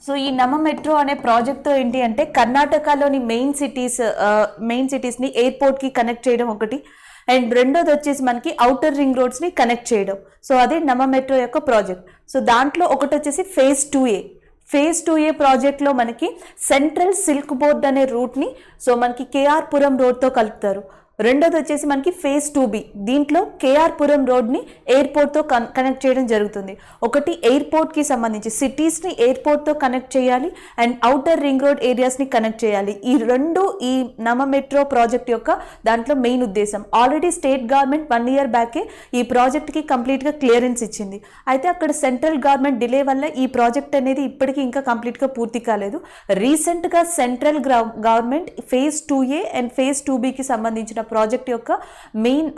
సో ఈ నమ మెట్రో అనే ప్రాజెక్ట్తో ఏంటి అంటే కర్ణాటకలోని మెయిన్ సిటీస్ని ఎయిర్పోర్ట్కి కనెక్ట్ చేయడం ఒకటి, అండ్ రెండోది వచ్చేసి మనకి ఔటర్ రింగ్ రోడ్స్ని కనెక్ట్ చేయడం. సో అదే నమ మెట్రో యొక్క ప్రాజెక్ట్. సో దాంట్లో ఒకటి వచ్చేసి ఫేజ్ 2A ప్రాజెక్ట్లో మనకి సెంట్రల్ సిల్క్ బోర్డ్ అనే రూట్ని సో మనకి కేఆర్ పురం రోడ్తో కలుపుతారు. రెండోది వచ్చేసి మనకి ఫేజ్ 2B. దీంట్లో కేఆర్ పురం రోడ్ని ఎయిర్పోర్ట్తో కనెక్ట్ చేయడం జరుగుతుంది. ఒకటి ఎయిర్పోర్ట్కి సంబంధించి సిటీస్ని ఎయిర్పోర్ట్తో కనెక్ట్ చేయాలి అండ్ ఔటర్ రింగ్ రోడ్ ఏరియాస్ని కనెక్ట్ చేయాలి. ఈ రెండు ఈ నమ మెట్రో ప్రాజెక్ట్ యొక్క దాంట్లో మెయిన్ ఉద్దేశం. ఆల్రెడీ స్టేట్ గవర్నమెంట్ 1 ఇయర్ బ్యాకే ఈ ప్రాజెక్ట్కి కంప్లీట్గా క్లియరెన్స్ ఇచ్చింది. అయితే అక్కడ సెంట్రల్ గవర్నమెంట్ డిలే వల్ల ఈ ప్రాజెక్ట్ అనేది ఇప్పటికీ ఇంకా కంప్లీట్గా పూర్తి కాలేదు. రీసెంట్గా central government phase 2A and phase 2Bకి సంబంధించిన ప్రాజెక్ట్ యొక్క మెయిన్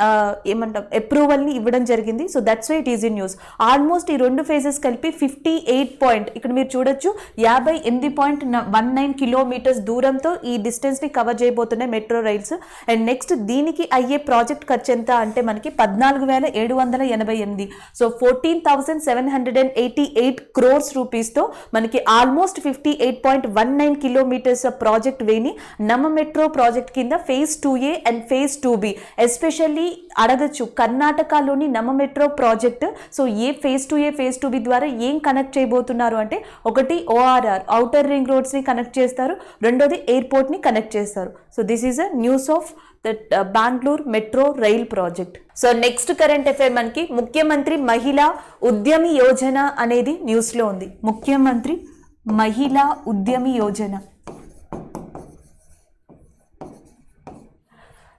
ఏమంటాం అప్రూవల్ని ఇవ్వడం జరిగింది. So that's why it is in news. Almost ఈ రెండు ఫేజెస్ కలిపి 58 ఇక్కడ మీరు చూడొచ్చు 58.19 కిలోమీటర్స్ దూరంతో ఈ డిస్టెన్స్ని కవర్ చేయబోతున్నాయి మెట్రో రైల్స్. అండ్ నెక్స్ట్ దీనికి అయ్యే ప్రాజెక్ట్ ఖర్చు ఎంత అంటే మనకి 14,788. సో 14,788 crores రూపీస్తో మనకి ఆల్మోస్ట్ 58.19 కిలోమీటర్స్ ప్రాజెక్ట్ వేని నమ మెట్రో ప్రాజెక్ట్ కింద phase 2A and phase 2B especially అడగచ్చు కర్ణాటకలోని నమ మెట్రో ప్రాజెక్ట్. సో ఏ ఫేజ్ 2A ఫేజ్ 2B ద్వారా ఏం కనెక్ట్ చేయబోతున్నారు అంటే ఒకటి ORR ఔటర్ రింగ్ రోడ్స్ని కనెక్ట్ చేస్తారు, రెండోది ఎయిర్పోర్ట్ని కనెక్ట్ చేస్తారు. So this is a news of that Bengaluru metro rail project. So next current affair మనకి ముఖ్యమంత్రి మహిళా ఉద్యమి యోజన అనేది న్యూస్లో ఉంది. ముఖ్యమంత్రి మహిళా ఉద్యమి యోజన.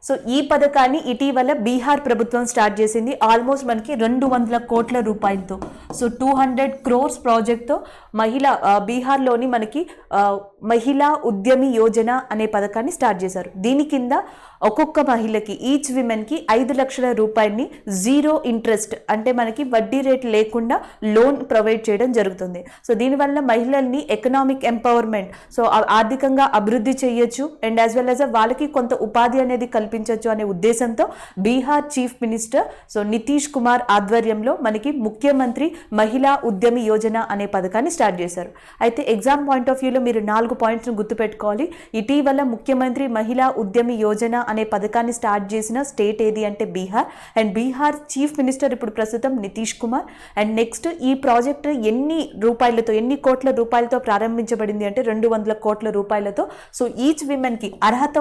సో ఈ పథకాన్ని ఇటీవల బీహార్ ప్రభుత్వం స్టార్ట్ చేసింది. ఆల్మోస్ట్ మనకి 200 కోట్ల రూపాయలతో. సో 200 crores ప్రాజెక్ట్తో బీహార్లోని మనకి మహిళా ఉద్యమి యోజన అనే పథకాన్ని స్టార్ట్ చేశారు. దీని కింద ఒక్కొక్క మహిళకి ఈచ్ విమెన్కి 5 లక్షల రూపాయలని జీరో ఇంట్రెస్ట్ అంటే మనకి వడ్డీ రేట్ లేకుండా లోన్ ప్రొవైడ్ చేయడం జరుగుతుంది. సో దీనివల్ల మహిళల్ని ఎకనామిక్ ఎంపవర్మెంట్ సో ఆర్థికంగా అభివృద్ధి చేయొచ్చు అండ్ యాజ్ వెల్ యాజ్ వాళ్ళకి కొంత ఉపాధి అనేది కల్పించవచ్చు అనే ఉద్దేశంతో Bihar chief minister so Nitish Kumar ఆధ్వర్యంలో మనకి ముఖ్యమంత్రి మహిళా ఉద్యమి యోజన అనే పథకాన్ని స్టార్ట్ చేశారు. అయితే ఎగ్జామ్ పాయింట్ ఆఫ్ వ్యూలో మీరు 4 పాయింట్స్ను గుర్తుపెట్టుకోవాలి. ఇటీవల ముఖ్యమంత్రి మహిళా ఉద్యమి యోజన అనే పథకాన్ని స్టార్ట్ చేసిన స్టేట్ ఏది అంటే Bihar. And Bihar chief minister ఇప్పుడు ప్రస్తుతం నితీష్ కుమార్. అండ్ నెక్స్ట్ ఈ ప్రాజెక్ట్ ఎన్ని కోట్ల రూపాయలతో ప్రారంభించబడింది అంటే 200 కోట్ల రూపాయలతో. సో ఈచ్ విమెన్కి అర్హత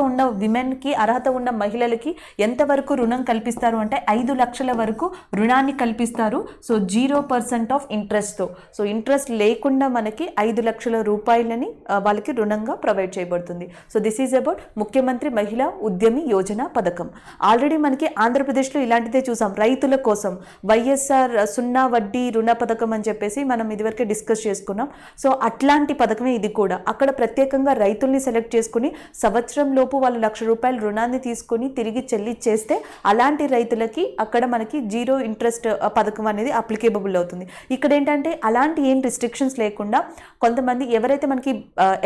ఉన్న మహిళలకి ఎంతవరకు రుణం కల్పిస్తారు అంటే 5 లక్షల వరకు రుణాన్ని కల్పిస్తారు. సో 0% ఆఫ్ ఇంట్రెస్ట్తో, సో ఇంట్రెస్ట్ లేకుండా మనకి 5 లక్షల రూపాయలని వాళ్ళకి రుణంగా ప్రొవైడ్ చేయబడుతుంది. సో దిస్ ఈజ్ అబౌట్ ముఖ్యమంత్రి మహిళా ఉద్యమి యోజన పథకం. ఆల్రెడీ మనకి ఆంధ్రప్రదేశ్లో ఇలాంటిదే చూసాం. రైతుల కోసం వైఎస్ఆర్ 0 వడ్డీ రుణ పథకం అని చెప్పేసి మనం ఇదివరకే డిస్కస్ చేసుకున్నాం. సో అట్లాంటి పథకమే ఇది కూడా. అక్కడ ప్రత్యేకంగా రైతుల్ని సెలెక్ట్ చేసుకుని సంవత్సరం లోపు వాళ్ళు 1 లక్ష రూపాయల రుణాన్ని తీసుకుని తిరిగి చెల్లించేస్తే అలాంటి రైతులకి అక్కడ మనకి 0 ఇంట్రెస్ట్ పథకం అనేది అప్లికేబుల్ అవుతుంది. ఇక్కడ ఏంటంటే అలాంటి ఏం రిస్ట్రిక్షన్స్ లేకుండా కొంతమంది ఎవరైతే మనకి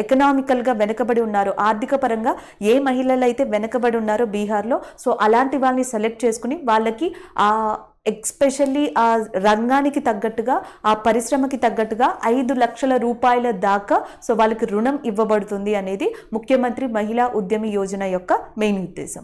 ఎకనామికల్గా వెనకబడి ఉన్నారో, ఆర్థిక పరంగా ఏ మహిళలు అయితే వెనకబడి ఉన్నారో బీహార్లో, సో అలాంటి వాళ్ళని సెలెక్ట్ చేసుకుని వాళ్ళకి ఎక్స్పెషల్లీ ఆ రంగానికి తగ్గట్టుగా, ఆ పరిశ్రమకి తగ్గట్టుగా 5 లక్షల రూపాయల దాకా సో వాళ్ళకి రుణం ఇవ్వబడుతుంది అనేది ముఖ్యమంత్రి మహిళా ఉద్యమి యోజన యొక్క మెయిన్ ఉద్దేశం.